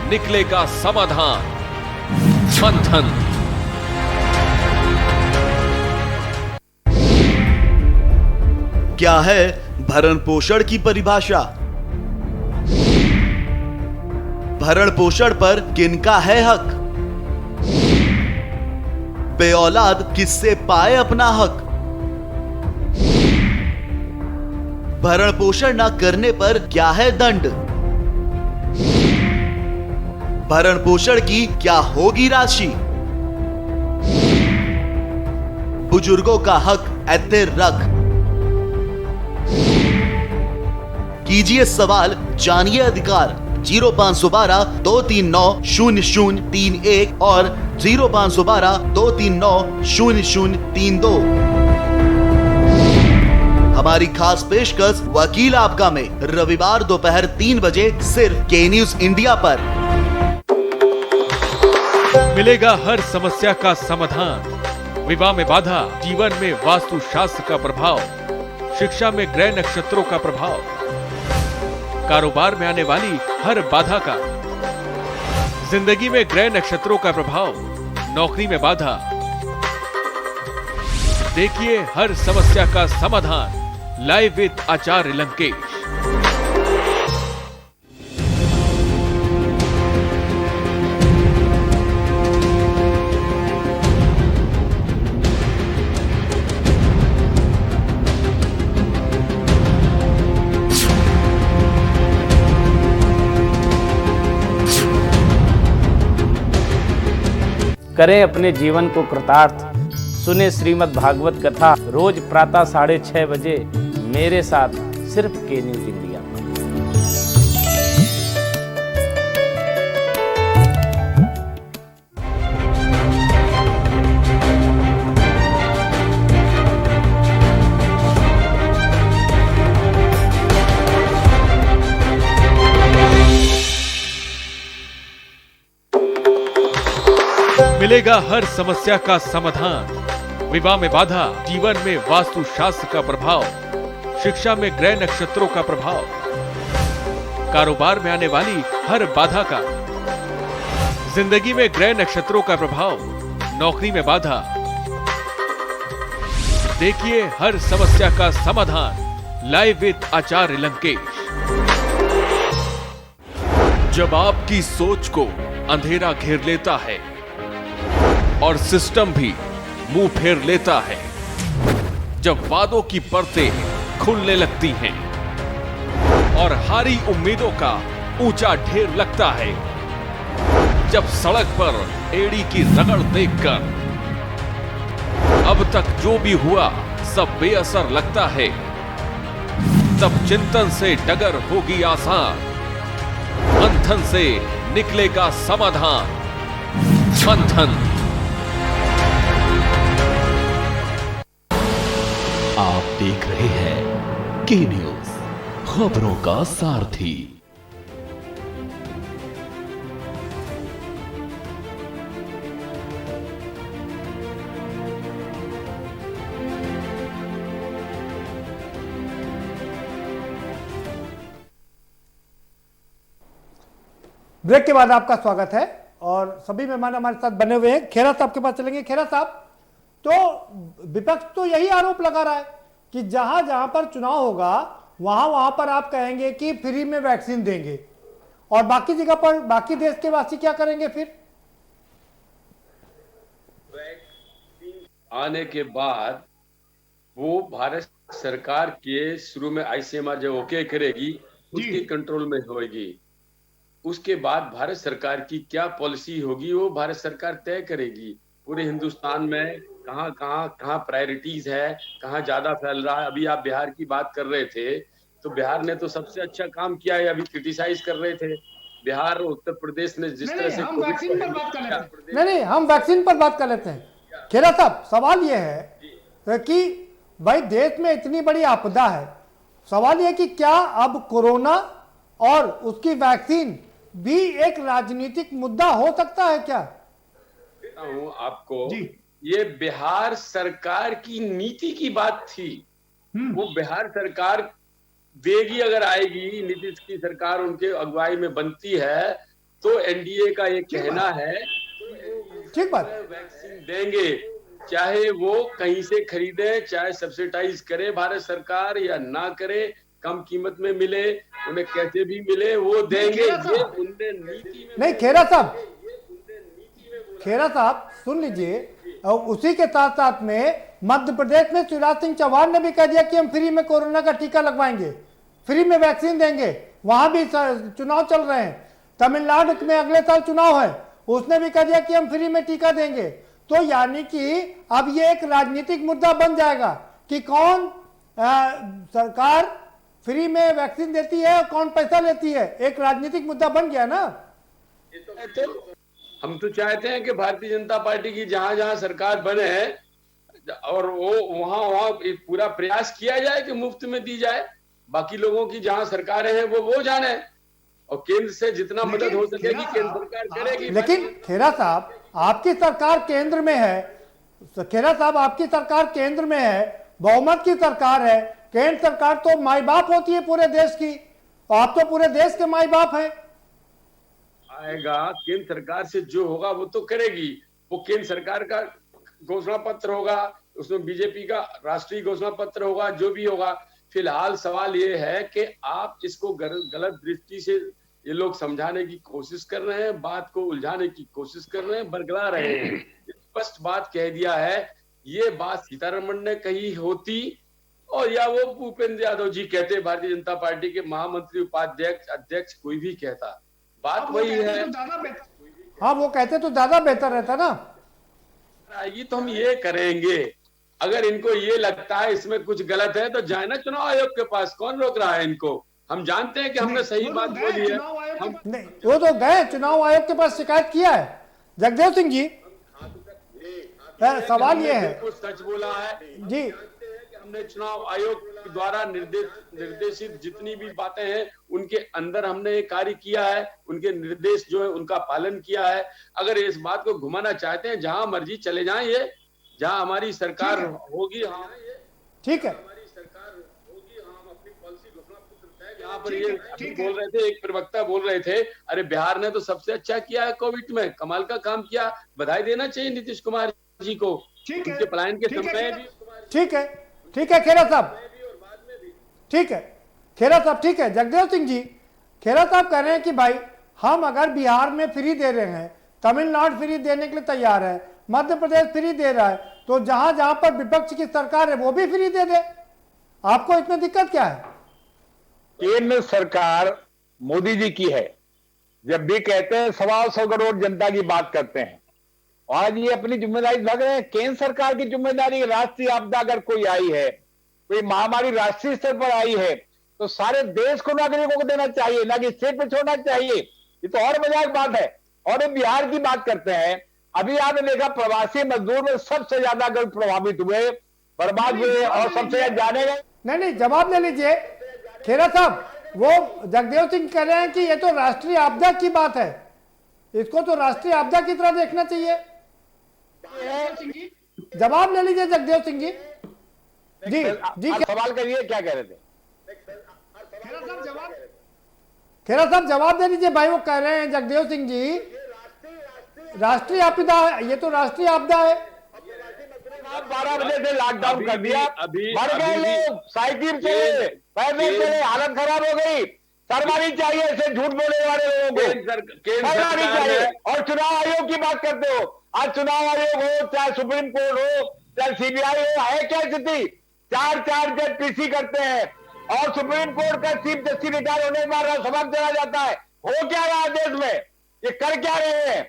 निकलेगा समाधान। मंथन। क्या है भरण पोषण की परिभाषा? भरण पोषण पर किनका है हक? बेऔलाद किससे पाए अपना हक? भरण पोषण न करने पर क्या है दंड? भरण पोषण की क्या होगी राशि? बुजुर्गों का हक ऐतिर रख। कीजिए सवाल, जानिए अधिकार। 0512 239 0031 और 0512 239 0032। हमारी खास पेशकश वकील आपका में रविवार दोपहर 3 बजे सिर्फ के न्यूज इंडिया पर। मिलेगा हर समस्या का समाधान। विवाह में बाधा, जीवन में वास्तु शास्त्र का प्रभाव, शिक्षा में ग्रह नक्षत्रों का प्रभाव, कारोबार में आने वाली हर बाधा का, जिंदगी में ग्रह नक्षत्रों का प्रभाव, नौकरी में बाधा। देखिए हर समस्या का समाधान लाइव विद आचार्य लंकेश। करें अपने जीवन को कृतार्थ। सुने श्रीमद् भागवत कथा रोज प्रातः 6:30 बजे मेरे साथ सिर्फ के न्यूज इंडिया पर। मिलेगा हर समस्या का समाधान। विवाह में बाधा, जीवन में वास्तु शास्त्र का प्रभाव, शिक्षा में ग्रह नक्षत्रों का प्रभाव, कारोबार में आने वाली हर बाधा का, जिंदगी में ग्रह नक्षत्रों का प्रभाव, नौकरी में बाधा। देखिए हर समस्या का समाधान लाइव विद आचार्य लंकेश। जब आपकी सोच को अंधेरा घेर लेता है और सिस्टम भी मुंह फेर लेता है, जब वादों की परतें खुलने लगती हैं और हारी उम्मीदों का ऊंचा ढेर लगता है, जब सड़क पर एड़ी की रगड़ देखकर अब तक जो भी हुआ सब बेअसर लगता है, तब चिंतन से डगर होगी आसान, मंथन से निकलेगा समाधान। मंथन। आप देख रहे हैं के न्यूज, खबरों का सारथी। ब्रेक के बाद आपका स्वागत है और सभी मेहमान हमारे साथ बने हुए हैं। खेरा साहब के पास चलेंगे। खेरा साहब, तो विपक्ष तो यही आरोप लगा रहा है कि जहां जहां पर चुनाव होगा वहां पर आप कहेंगे कि फ्री में वैक्सीन देंगे और बाकी जगह पर बाकी देश के वासी क्या करेंगे? फिर आने के बाद वो भारत सरकार के शुरू में आईसीएमआर जब ओके करेगी उसके कंट्रोल में होगी। उसके बाद भारत सरकार की क्या पॉलिसी होगी वो भारत सरकार तय करेगी। पूरे हिंदुस्तान में कहाँ प्रायोरिटीज है, कहाँ ज्यादा फैल रहा है। अभी आप बिहार की बात कर रहे थे तो बिहार ने तो सबसे अच्छा काम किया है, अभी क्रिटिसाइज कर रहे थे। बिहार और उत्तर प्रदेश ने जिस तरह से हम वैक्सीन पर बात कर लेते हैं। नहीं, हम वैक्सीन पर बात कर लेते हैं। खेरा साहब, सवाल यह है कि भाई देश में इतनी बड़ी आपदा है, सवाल यह कि क्या अब कोरोना और उसकी वैक्सीन भी एक राजनीतिक मुद्दा हो सकता है क्या? हूं आपको ये बिहार सरकार की नीति की बात थी। वो बिहार सरकार देगी, अगर आएगी, नीतीश की सरकार उनके अगुवाई में बनती है तो एनडीए का ये कहना है ठीक बात, वैक्सीन देंगे, चाहे वो कहीं से खरीदे, चाहे सब्सिडाइज करे भारत सरकार या ना करे, कम कीमत में मिले, उन्हें कैसे भी मिले वो देंगे। ये उनने नीति में नहीं। खेरा साहब सुन लीजिए, और उसी के साथ साथ में मध्य प्रदेश में शिवराज सिंह चौहान ने भी कह दिया कि हम फ्री में कोरोना का टीका लगवाएंगे, फ्री में वैक्सीन देंगे। वहां भी चुनाव चल रहे हैं। तमिलनाडु में अगले साल चुनाव है, उसने भी कह दिया कि हम फ्री में टीका देंगे। तो यानी कि अब ये एक राजनीतिक मुद्दा बन जाएगा कि कौन सरकार फ्री में वैक्सीन देती है और कौन पैसा लेती है। एक राजनीतिक मुद्दा बन गया ना। हम तो चाहते हैं कि भारतीय जनता पार्टी की जहां जहां सरकार बने और वो वहां पूरा प्रयास किया जाए कि मुफ्त में दी जाए। बाकी लोगों की जहां सरकारें हैं वो जाने, और केंद्र से जितना मदद हो सकेगी केंद्र सरकार करेगी। लेकिन खेरा साहब, आपकी सरकार केंद्र में है। खेरा साहब, आपकी सरकार केंद्र में है, बहुमत की सरकार है। केंद्र सरकार तो माई बाप होती है पूरे देश की, और आप तो पूरे देश के माई बाप हैं। आएगा केंद्र सरकार से जो होगा वो तो करेगी। वो केंद्र सरकार का घोषणा पत्र होगा, उसमें बीजेपी का राष्ट्रीय घोषणा पत्र होगा, जो भी होगा। फिलहाल सवाल ये है कि आप इसको गलत दृष्टि से ये लोग समझाने की कोशिश कर रहे हैं, बात को उलझाने की कोशिश कर रहे हैं, बरगला रहे हैं। स्पष्ट बात कह दिया है, ये बात सीतारमण ने कही होती और या वो भूपेंद्र यादव जी कहते, भारतीय जनता पार्टी के महामंत्री, उपाध्यक्ष, अध्यक्ष, कोई भी कहता, बात वही है। हाँ, वो कहते तो ज्यादा बेहतर रहता ना। आएगी तो हम ये करेंगे। अगर इनको ये लगता है इसमें कुछ गलत है तो जाए ना चुनाव आयोग के पास, कौन रोक रहा है इनको? हम जानते हैं कि हमने सही बात बोली है। हम नहीं, वो तो गए चुनाव आयोग के पास, शिकायत किया है जगदेव सिंह जी। सवाल ये है, बिल्कुल सच बोला है जी, हमने चुनाव आयोग द्वारा निर्देशित जितनी भी बातें हैं उनके अंदर हमने ये कार्य किया है, उनके निर्देश जो है उनका पालन किया है। अगर इस बात को घुमाना चाहते हैं, जहां मर्जी चले जाएं, ये जहां हमारी सरकार होगी, हाँ ठीक है, हमारी सरकार होगी, हम अपनी पॉलिसी घोषणा पत्र तय। यहाँ पर ये अभी बोल रहे थे, एक प्रवक्ता बोल रहे थे, अरे बिहार ने तो सबसे अच्छा किया है कोविड में, कमाल का काम किया, बधाई देना चाहिए नीतीश कुमार जी को उनके पलायन के समय भी। ठीक है, ठीक है खेरा साहब, ठीक है खेरा साहब, ठीक है जगदेव सिंह जी। खेरा साहब कह रहे हैं कि भाई हम अगर बिहार में फ्री दे रहे हैं, तमिलनाडु फ्री देने के लिए तैयार है, मध्य प्रदेश फ्री दे रहा है, तो जहां जहां पर विपक्ष की सरकार है वो भी फ्री दे दे, आपको इसमें दिक्कत क्या है? केंद्र सरकार मोदी जी की है। जब भी कहते हैं 125 करोड़ जनता की बात करते हैं, आज ये अपनी जिम्मेदारी लग रहे हैं। केंद्र सरकार की जिम्मेदारी, राष्ट्रीय आपदा अगर कोई आई है, कोई महामारी राष्ट्रीय स्तर पर आई है, तो सारे देश को नागरिकों को देना चाहिए, ना कि स्टेट पे छोड़ना चाहिए। ये तो और मजाक बात है। और ये बिहार की बात करते हैं, अभी आपने देखा प्रवासी मजदूर में सबसे ज्यादा अगर प्रभावित हुए, बर्बाद हुए और सबसे ज्यादा जाने गए। नहीं, जवाब ले लीजिए खेरा साहब। वो जगदेव सिंह कह रहे हैं कि ये तो राष्ट्रीय आपदा की बात है, इसको तो राष्ट्रीय आपदा की तरह देखना चाहिए। जवाब ले लीजिए जगदेव सिंह जी। जी जी, सवाल करिए, क्या कह रहे थे? खेरा साहब जवाब दे दीजिए भाई। वो कह रहे हैं जगदेव सिंह जी, राष्ट्रीय आपदा है, ये तो राष्ट्रीय आपदा है। 12 बजे से लॉकडाउन कर दिया, मर गए लोग, साइकिल चले, पैदल चले, हालत खराब हो गई। सरमानी चाहिए ऐसे झूठ बोलने वाले लोगों को, सरमानी चाहिए। और चुनाव आयोग की बात करते हो, आज चुनाव आयोग हो, चाहे सुप्रीम कोर्ट हो, चाहे सीबीआई हो, है क्या स्थिति? 4 जज पीसी करते हैं और सुप्रीम कोर्ट का चीफ जस्टिस रिटायर होने के बाद राज्यसभा चला जाता है। हो क्या रहा है देश में? ये कर क्या रहे हैं?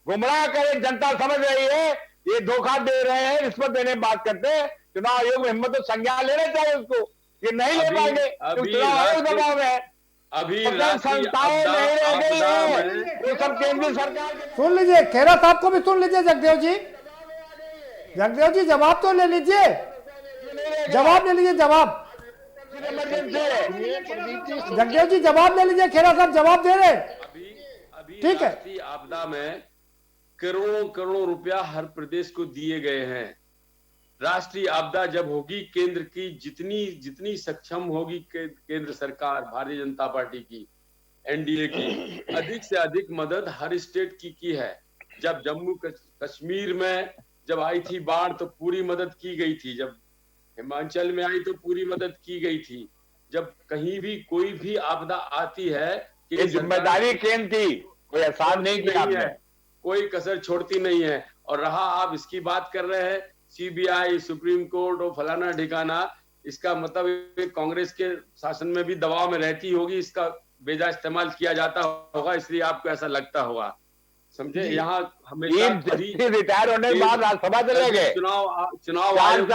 गुमराह करे, जनता समझ रही है ये धोखा दे रहे हैं, रिश्वत देने बात करते हैं। चुनाव आयोग में हिम्मत तो संज्ञान लेना चाहिए उसको, ये नहीं ले पाएंगे, चुनाव आयोग दबाव में है। अभी संस्थाएं नहीं रह गई है, वो सब केंद्रीय सरकार। सुन लीजिए खेरा साहब को भी सुन लीजिए जगदेव जी। जगदेव जी जवाब तो ले लीजिए, जवाब ले लीजिए, जवाब जगदेव जी जवाब ले लीजिए। खेरा साहब जवाब दे रहे, ठीक है। आपदा में करोड़ों रुपया हर प्रदेश को दिए गए हैं। राष्ट्रीय आपदा जब होगी, केंद्र की जितनी सक्षम होगी केंद्र सरकार, भारतीय जनता पार्टी की, एनडीए की, अधिक से अधिक मदद हर स्टेट की है। जब जम्मू कश्मीर में जब आई थी बाढ़ तो पूरी मदद की गई थी, जब हिमाचल में आई तो पूरी मदद की गई थी। जब कहीं भी कोई भी आपदा आती है, ये जिम्मेदारी केंद्र की, कोई एहसान नहीं किया आपने, कोई कसर छोड़ती नहीं है। और रहा आप इसकी बात कर रहे हैं सीबीआई, सुप्रीम कोर्ट और फलाना ठिकाना, इसका मतलब कांग्रेस के शासन में भी दबाव में रहती होगी, इसका बेजा इस्तेमाल किया जाता होगा, इसलिए आपको ऐसा लगता होगा, समझे? यहाँ हमेशा रिटायर होने के बाद राज्यसभा चले गए, चुनाव आयोग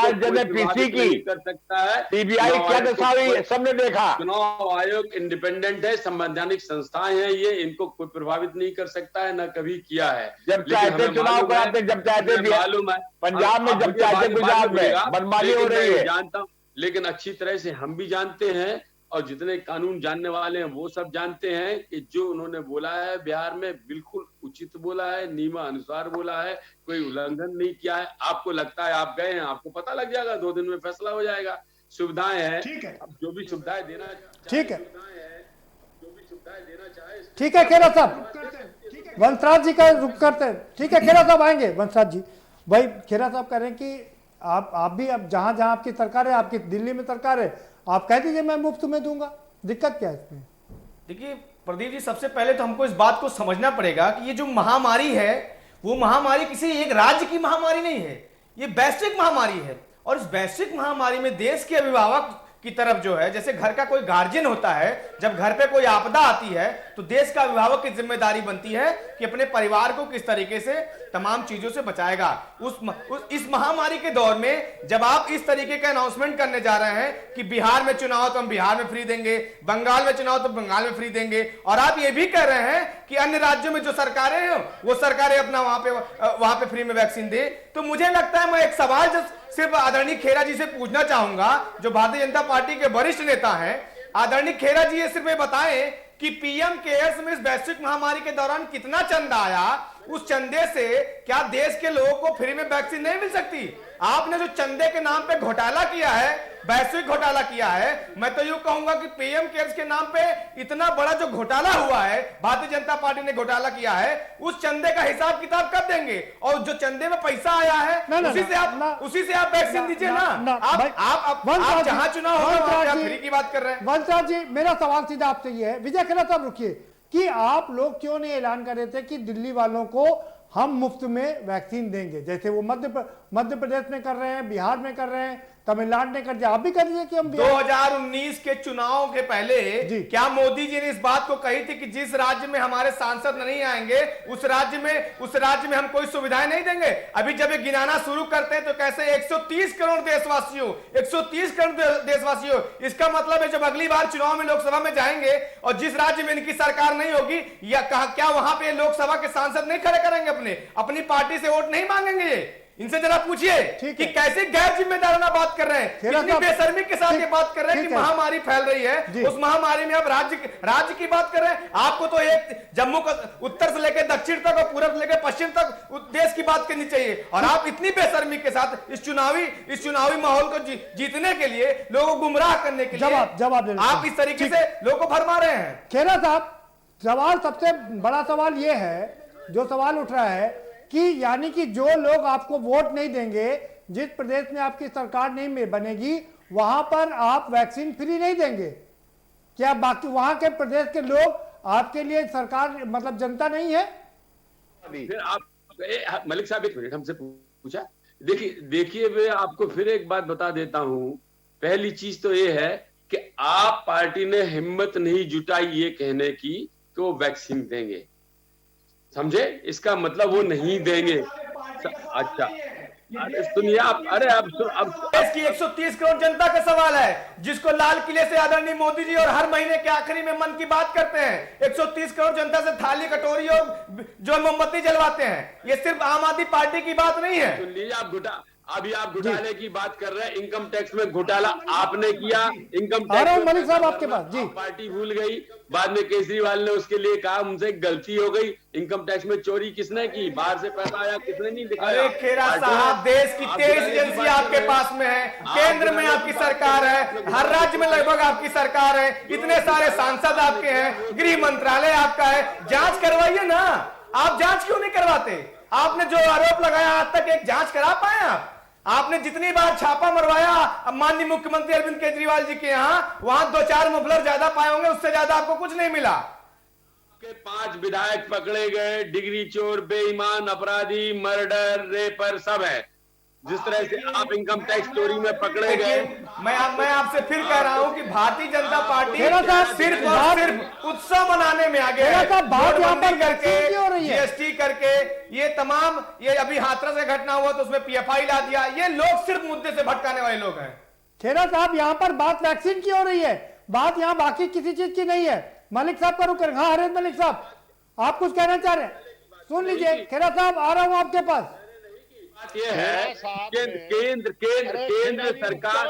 पीसी की कर सकता है, सीबीआई क्या दशा हुई सबने देखा। चुनाव आयोग इंडिपेंडेंट है, संवैधानिक संस्थाएं हैं, ये इनको कोई प्रभावित नहीं कर सकता है, न कभी किया है। जब चाहते चुनाव कराते, जब चाहते मालूम है पंजाब में, जब चाहते गुजरात में मनमानी हो रही है, जानता हूँ। लेकिन अच्छी तरह से हम भी जानते हैं और जितने कानून जानने वाले हैं वो सब जानते हैं कि जो उन्होंने बोला है बिहार में बिल्कुल उचित बोला है, नियमानुसार बोला है, कोई उल्लंघन नहीं किया है। आपको लगता है आप गए हैं, आपको पता लग जाएगा, 2 दिन में फैसला हो जाएगा। सुविधाएं हैं, अब जो भी सुविधाएं देना, ठीक है, ठीक है खेरा साहब। वंशराज जी का रुख करते हैं, ठीक है खेरा साहब आएंगे। वंशराज जी, भाई खेरा साहब कह रहे हैं कि आप भी, अब जहां जहां आपकी सरकार है, आपकी दिल्ली में सरकार है, आप कह दीजिए मैं मुफ्त में दूंगा, दिक्कत क्या है इसमें? देखिए प्रदीप जी, सबसे पहले तो हमको इस बात को समझना पड़ेगा कि ये जो महामारी है वो महामारी किसी एक राज्य की महामारी नहीं है, ये वैश्विक महामारी है। और इस वैश्विक महामारी में देश के अभिभावक की तरफ जो है, जैसे घर का कोई गार्जियन होता है, जब घर पे कोई आपदा आती है तो देश का अभिभावक की जिम्मेदारी बनती है कि अपने परिवार को किस तरीके से तमाम चीजों से बचाएगा। इस महामारी के दौर में जब आप इस तरीके का अनाउंसमेंट करने जा रहे हैं कि बिहार में चुनाव तो हम बिहार में फ्री देंगे, बंगाल में चुनाव तो बंगाल में फ्री देंगे, और आप ये भी कह रहे हैं कि अन्य राज्यों में जो सरकारें हैं वो सरकारें अपना वहां पे फ्री में वैक्सीन दे, तो मुझे लगता है मैं एक सवाल सिर्फ आदरणीय खेरा जी से पूछना चाहूंगा, जो भारतीय जनता पार्टी के वरिष्ठ नेता हैं। आदरणीय खेरा जी ये सिर्फ बताएं कि पीएम केयर्स में इस वैश्विक महामारी के दौरान कितना चंदा आया, उस चंदे से क्या देश के लोगों को फ्री में वैक्सीन नहीं मिल सकती? आपने जो चंदे के नाम पे घोटाला किया है, वैश्विक घोटाला किया है, मैं तो यूं कहूंगा कि पीएम केयर्स के नाम पे इतना बड़ा जो घोटाला हुआ है, भारतीय जनता पार्टी ने घोटाला किया है, उस चंदे का हिसाब किताब कब देंगे? और जो चंदे में पैसा आया है उसी से आप वैक्सीन दीजिए ना। आप जहां चुनाव होगा फ्री की बात कर रहे हैं। वंशराज जी, मेरा सवाल सीधा आपसे ये है, विजय खेरा साहब रुकिए, कि आप लोग क्यों नहीं ऐलान कर रहे थे कि दिल्ली वालों को हम मुफ्त में वैक्सीन देंगे, जैसे वो मध्य प्रदेश में कर रहे हैं, बिहार में कर रहे हैं, तमिलनाडु ने कर दिया, आप भी कर दीजिए कि हम 2019 के चुनाव के पहले क्या मोदी जी ने इस बात को कही थी कि जिस राज्य में हमारे सांसद नहीं आएंगे उस राज्य में हम कोई सुविधाएं नहीं देंगे? अभी जब ये गिनाना शुरू करते हैं तो कैसे 130 करोड़ देशवासियों, 130 करोड़ देशवासियों, इसका मतलब है जब अगली बार चुनाव में लोकसभा में जाएंगे और जिस राज्य में इनकी सरकार नहीं होगी, या क्या वहां पे लोकसभा के सांसद नहीं खड़े करेंगे, अपनी पार्टी से वोट नहीं मांगेंगे? इनसे जरा पूछिए कि कैसे गैर जिम्मेदाराना बात कर रहे हैं, कितनी बेशर्मी के साथ ये बात कर रहे हैं कि महामारी फैल रही है, उस महामारी में आप राज्य की बात कर रहे हैं। आपको तो एक जम्मू का उत्तर से लेकर दक्षिण तक और पूर्व से लेकर पश्चिम तक देश की बात करनी चाहिए, और आप इतनी बेशर्मी के साथ इस चुनावी माहौल को जीतने के लिए, लोगों को गुमराह करने के लिए जवाब आप इस तरीके से लोगों को भरमा रहे हैं। खेरा साहब, सवाल सबसे बड़ा सवाल ये है, जो सवाल उठ रहा है कि यानी कि जो लोग आपको वोट नहीं देंगे, जिस प्रदेश में आपकी सरकार नहीं बनेगी, वहां पर आप वैक्सीन फ्री नहीं देंगे क्या? बाकी वहां के प्रदेश के लोग आपके लिए सरकार मतलब जनता नहीं है? फिर आप मलिक साहब एक मिनट हमसे पूछा, देखिए मैं आपको फिर एक बात बता देता हूं। पहली चीज तो ये है कि आप पार्टी ने हिम्मत नहीं जुटाई ये कहने की कि वो वैक्सीन देंगे, समझे? इसका मतलब वो नहीं देंगे। अच्छा सुनिए आप, अरे अब देश की 130 करोड़ जनता का सवाल है, जिसको लाल किले से आदरणीय मोदी जी और हर महीने के आखिरी में मन की बात करते हैं। 130 करोड़ जनता से थाली कटोरी और जो मोमबत्ती जलवाते हैं, ये सिर्फ आम आदमी पार्टी की बात नहीं है। सुन लीजिए, अभी आप घोटाले की बात कर रहे हैं, इनकम टैक्स में घोटाला आपने किया, इनकम टैक्स मलिक साहब आपके पास जी, पार्टी भूल गई, बाद में केजरीवाल ने उसके लिए कहा उनसे गलती हो गई। इनकम टैक्स में चोरी किसने की, बाहर से पैसा आया किसने नहीं दिखाया? अरे खेरा साहब, देश की 23 एजेंसी आपके पास में है, केंद्र में आपकी सरकार है, हर राज्य में लगभग आपकी सरकार है, इतने सारे सांसद आपके हैं, गृह मंत्रालय आपका है, जांच करवाइए ना। आप जांच क्यों नहीं करवाते? आपने जो आरोप लगाया आज तक एक जांच करा पाए आपने जितनी बार छापा मरवाया माननीय मुख्यमंत्री अरविंद केजरीवाल जी के यहाँ, वहां 2-4 मुफलर ज्यादा पाए होंगे, उससे ज्यादा आपको कुछ नहीं मिला। के 5 विधायक पकड़े गए, डिग्री चोर, बेईमान, अपराधी, मर्डर, रेपर सब है। जिस तरह से आप इनकम टैक्स चोरी में पकड़े गए, मैं आपसे फिर कह रहा हूं कि भारतीय जनता पार्टी सिर्फ और सिर्फ उत्सव मनाने में आगे है, नोटबंदी करके, जीएसटी करके, ये तमाम, ये अभी हाथरस से घटना हुआ तो उसमें पीएफआई ला दिया, ये लोग सिर्फ मुद्दे से भटकाने वाले लोग हैं। खेरा साहब, यहाँ पर बात वैक्सीन की हो रही है, बात यहाँ बाकी किसी चीज की नहीं है। मलिक साहब का रुक कर, हाँ हरेंद्र मलिक साहब आप कुछ कहना चाह रहे हैं, सुन लीजिए। खेरा साहब आ रहा हूं आपके पास। बात यह है केंद्र सरकार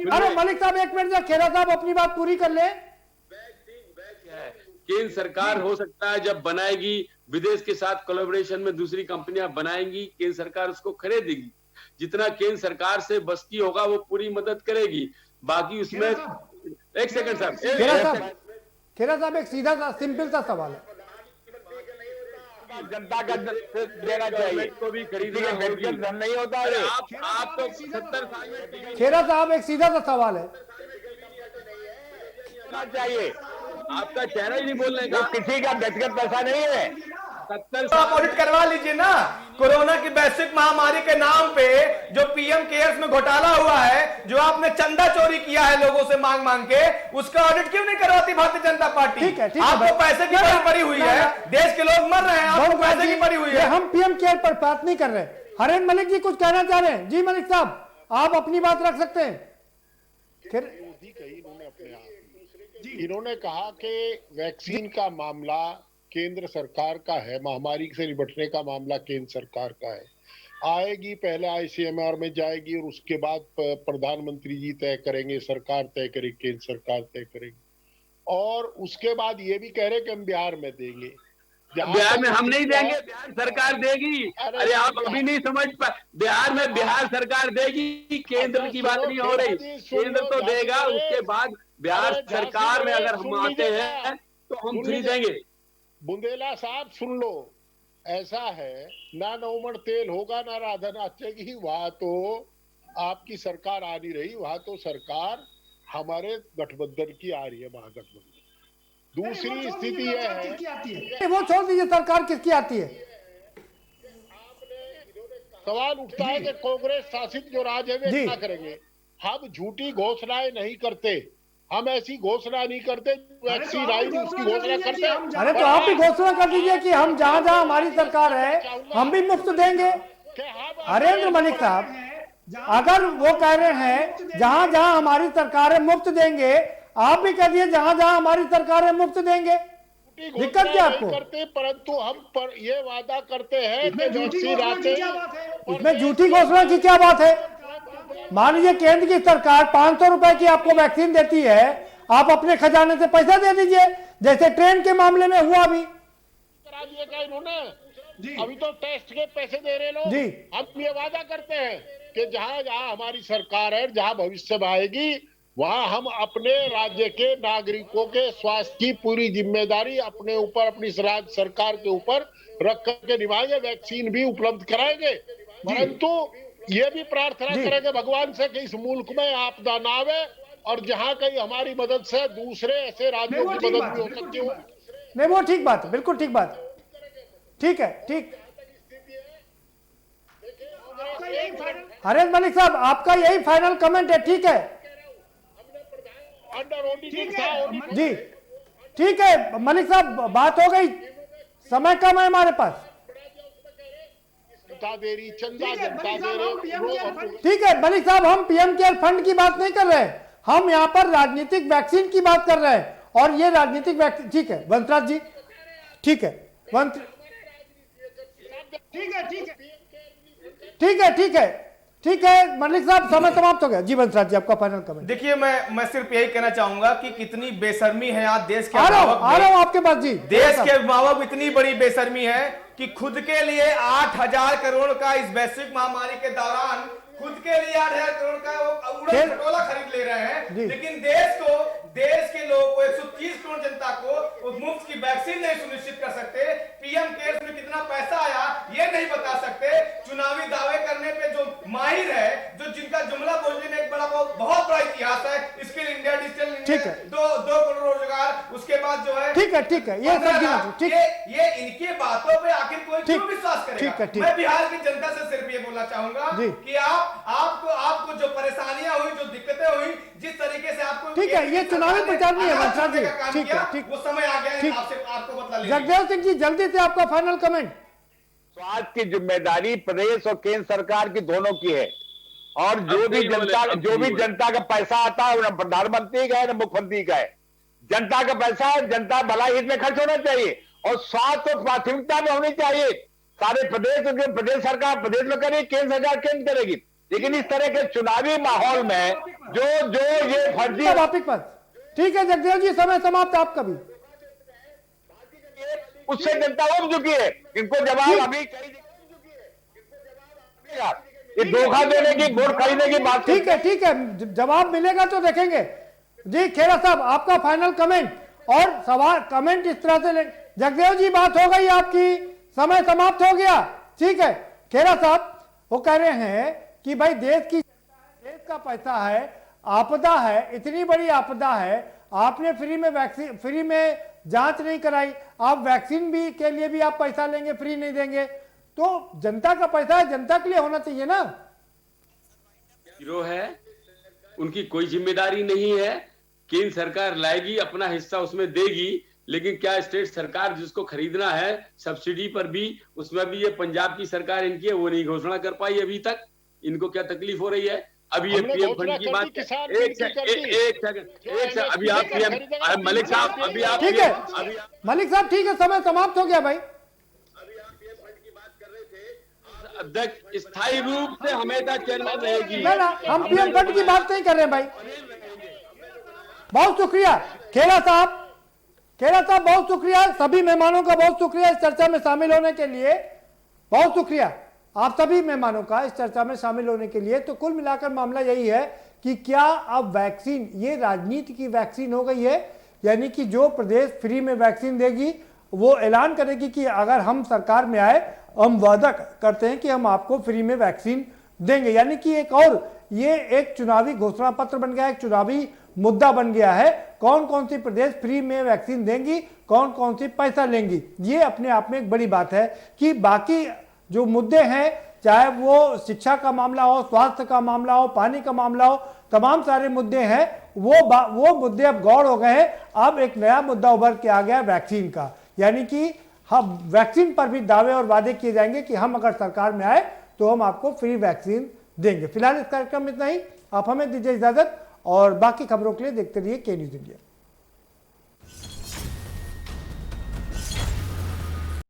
अरे मलिक साहब एक मिनट, खेरा साहब अपनी बात पूरी कर ले। केंद्र सरकार हो सकता है जब बनाएगी, विदेश के साथ कोलैबोरेशन में दूसरी कंपनियां बनाएंगी, केंद्र सरकार उसको खरीदेगी, जितना केंद्र सरकार से बस्ती होगा वो पूरी मदद करेगी। बाकी उसमें एक सेकंड साहब, खेरा साहब एक सीधा सा सिंपल सा सवाल है, जनता का देना चाहिए, को भी खरीदना धन नहीं होता है। आप तो 70 साल में, खेरा साहब एक सीधा सा सवाल है, चाहिए आपका चेहरा ही नहीं बोलने का, किसी का व्यक्तिगत पैसा नहीं है। 70 आप ऑडिट करवा लीजिए ना। कोरोना की वैश्विक महामारी के नाम पे जो पीएम केयर्स में घोटाला हुआ है, जो आपने चंदा चोरी किया है लोगों से मांग मांग के, उसका ऑडिट क्यों नहीं करवाती भारतीय जनता पार्टी? ठीक है, आपको पैसे की पड़ी हुई है, देश के लोग मर रहे हैं, आपको पैसे की पड़ी हुई है। हम पीएम केयर पर बात नहीं कर रहे। हरेंद्र मलिक जी कुछ कहना चाह रहे हैं? जी मलिक साहब, आप अपनी बात रख सकते हैं। इन्होंने कहा कि वैक्सीन का मामला केंद्र सरकार का है, महामारी से निपटने का मामला केंद्र सरकार का है। आएगी पहले आईसीएमआर में जाएगी और उसके बाद प्रधानमंत्री जी तय करेंगे, सरकार तय करेगी, केंद्र सरकार तय करेगी। और उसके बाद ये भी कह रहे कि हम बिहार में देंगे। बिहार में हम नहीं देंगे, बिहार सरकार देगी। अरे आप अभी नहीं समझ पा, बिहार में बिहार सरकार देगी, केंद्र की बात नहीं हो रही। केंद्र तो देगा, उसके बाद बिहार सरकार में अगर हम आते हैं तो हम फ्री देंगे। बुंदेला साहब सुन लो, ऐसा है ना नौमण तेल होगा ना राधा नाचेगी, वहां तो आपकी सरकार आ नहीं रही, वहां तो सरकार हमारे गठबंधन की आ रही है, महागठबंधन। दूसरी स्थिति यह है, वो छोड़ दीजिए, सरकार किसकी आती है? सवाल उठता है कि कांग्रेस शासित जो राज्य है वे क्या करेंगे। हम झूठी घोषणाएं नहीं करते, हम ऐसी घोषणा नहीं करते, वैक्सीन आई उसकी घोषणा करते। अरे तो आप भी घोषणा कर दीजिए कि हम जहां जहां हमारी सरकार है हम भी मुफ्त देंगे। हरेंद्र मलिक साहब, अगर वो कह रहे हैं जहां जहां हमारी सरकार है मुफ्त देंगे, आप भी कह दिए जहां जहां हमारी सरकार है मुफ्त देंगे। दिक्कत क्या आपको? करते, परंतु हम पर ये वादा करते हैं कि वैक्सीन आते हैं। इसमें झूठी घोषणा की क्या बात है? मान लीजिए केंद्र की सरकार 500 रुपए की आपको वैक्सीन देती है, आप अपने खजाने से पैसा दे दीजिए, जैसे ट्रेन के मामले में हुआ अभी। करा दिया क्या इन्होंने? अभी तो टेस्ट के पैसे दे रहे लोग। हम ये वादा करते हैं कि जहां जहां हमारी सरकार है, जहां भविष्य में आएगी, वहां हम अपने राज्य के नागरिकों के स्वास्थ्य की पूरी जिम्मेदारी अपने ऊपर, अपनी राज्य सरकार के ऊपर रख करके निभाएंगे, वैक्सीन भी उपलब्ध कराएंगे। परंतु ये भी प्रार्थना करेंगे भगवान से कि इस मुल्क में आपदा ना आवे और जहां कहीं हमारी मदद से दूसरे ऐसे राज्यों की मदद भी हो सकती हो। नहीं, वो ठीक बात है, बिल्कुल ठीक बात, ठीक है, ठीक। हरेंद्र मलिक साहब, आपका यही फाइनल कमेंट है? ठीक है जी, ठीक है मलिक साहब, बात हो गई, समय कम है हमारे पास। ठीक है मलिक साहब, हम पीएम केयर फंड की बात नहीं कर रहे हैं, हम यहाँ पर राजनीतिक वैक्सीन की बात कर रहे हैं, और ये राजनीतिक वैक्सीन। ठीक है वंशराज जी, ठीक है ठीक है मलिक साहब, समय समाप्त हो गया। जी वंशराज जी, आपका फाइनल कमेंट। देखिए, मैं सिर्फ यही कहना चाहूंगा कि कितनी बेशर्मी है आज देश के आ रहा हूं आपके पास जी। देश के अभिभावक इतनी बड़ी बेशर्मी है कि खुद के लिए 8,000 करोड़ का इस वैश्विक महामारी के दौरान खुद के लिए 8,000 करोड़ का उड़न खटोला खरीद ले रहे हैं, लेकिन देश के लोगों को 130 करोड़ जनता को मुफ्त की वैक्सीन नहीं सुनिश्चित कर सकते। पीएम केयर्स में कितना पैसा आया ये नहीं बता सकते। चुनावी दावे करने पे जो माहिर है, जो जिनका जुमला बोलने में एक बहुत बड़ा इतिहास है, skill India, digital India, 2 crore रोजगार, उसके बाद जो है ठीक है ये इनके बातों पे आखिर कोई क्यों विश्वास करेगा? मैं बिहार की जनता से सिर्फ ये बोलना चाहूंगा कि आपको जो परेशानियां हुई, जो दिक्कतें हुई, जिस तरीके से आपको, ठीक है, ये चुनावी प्रचार नहीं है वंशराज जी, ठीक वो समय आ गया आपको बदला लेने। जगदेव सिंह जी, जल्दी से आपका फाइनल कमेंट। स्वास्थ्य की जिम्मेदारी प्रदेश और केंद्र सरकार की दोनों की है, और जो भी जनता का पैसा आता है, न प्रधानमंत्री का है न मुख्यमंत्री का है, जनता का पैसा है, जनता भलाई हित में खर्च होना चाहिए, और स्वास्थ्य तो प्राथमिकता में होनी चाहिए। सारे प्रदेश सरकार प्रदेश में करेगी, केंद्र सरकार केंद्र करेगी, लेकिन इस तरह के चुनावी माहौल में जो ये फर्जी। ठीक है जगदेव जी, समय समाप्त आपका भी। उससे जनता उब चुकी है, इनको जवाब अभी ये धोखा देने की, वोट खरीदने की बात। ठीक है, जवाब मिलेगा तो देखेंगे। जी खेड़ा साहब, आपका फाइनल कमेंट, और सवाल कमेंट इस तरह से ले। जगदेव जी, बात हो गई आपकी, समय समाप्त हो गया। ठीक है खेड़ा साहब, वो कह रहे हैं कि भाई देश का पैसा है, आपदा है, इतनी बड़ी आपदा है, आपने फ्री में जांच नहीं कराई, आप वैक्सीन भी के लिए भी आप पैसा लेंगे, फ्री नहीं देंगे, तो जनता का पैसा है, जनता के लिए होना चाहिए ना। गिरोह है, उनकी कोई जिम्मेदारी नहीं है। केंद्र सरकार लाएगी, अपना हिस्सा उसमें देगी, लेकिन क्या स्टेट सरकार जिसको खरीदना है सब्सिडी पर भी, उसमें भी ये पंजाब की सरकार इनकी है, वो नहीं घोषणा कर पाई अभी तक। इनको क्या तकलीफ हो रही है? अभी ये पीएम फंड की बात, एक सेकंड, अभी आप पीएम मलिक साहब, अभी आप ठीक है मलिक साहब, ठीक है, समय समाप्त हो गया भाई। अध्यक्ष स्थायी रूप से हमेशा चेयरमैन रहेगी। ना हम पीएम फंड की बात नहीं कर रहे हैं भाई। बहुत शुक्रिया खेड़ा साहब, बहुत शुक्रिया। सभी मेहमानों का बहुत शुक्रिया इस चर्चा में शामिल होने के लिए। बहुत शुक्रिया आप सभी मेहमानों का इस चर्चा में शामिल होने के लिए। तो कुल मिलाकर मामला यही है कि क्या अब वैक्सीन ये राजनीति की वैक्सीन हो गई है, यानी कि जो प्रदेश फ्री में वैक्सीन देगी वो ऐलान करेगी कि अगर हम सरकार में आए हम वादा करते हैं कि हम आपको फ्री में वैक्सीन देंगे। यानी कि एक और ये एक चुनावी घोषणा पत्र बन गया, एक चुनावी मुद्दा बन गया है। कौन कौन सी प्रदेश फ्री में वैक्सीन देंगी, कौन कौन सी पैसा लेंगी, ये अपने आप में एक बड़ी बात है। कि बाकी जो मुद्दे हैं, चाहे वो शिक्षा का मामला हो, स्वास्थ्य का मामला हो, पानी का मामला हो, तमाम सारे मुद्दे हैं, वो मुद्दे अब गौड़ हो गए हैं। अब एक नया मुद्दा उभर के आ गया वैक्सीन का, यानी कि हम वैक्सीन पर भी दावे और वादे किए जाएंगे कि हम अगर सरकार में आए तो हम आपको फ्री वैक्सीन देंगे। फिलहाल इस कार्यक्रम में इतना ही। आप हमें दीजिए इजाजत और बाकी खबरों के लिए देखते रहिए के न्यूज़ इंडिया।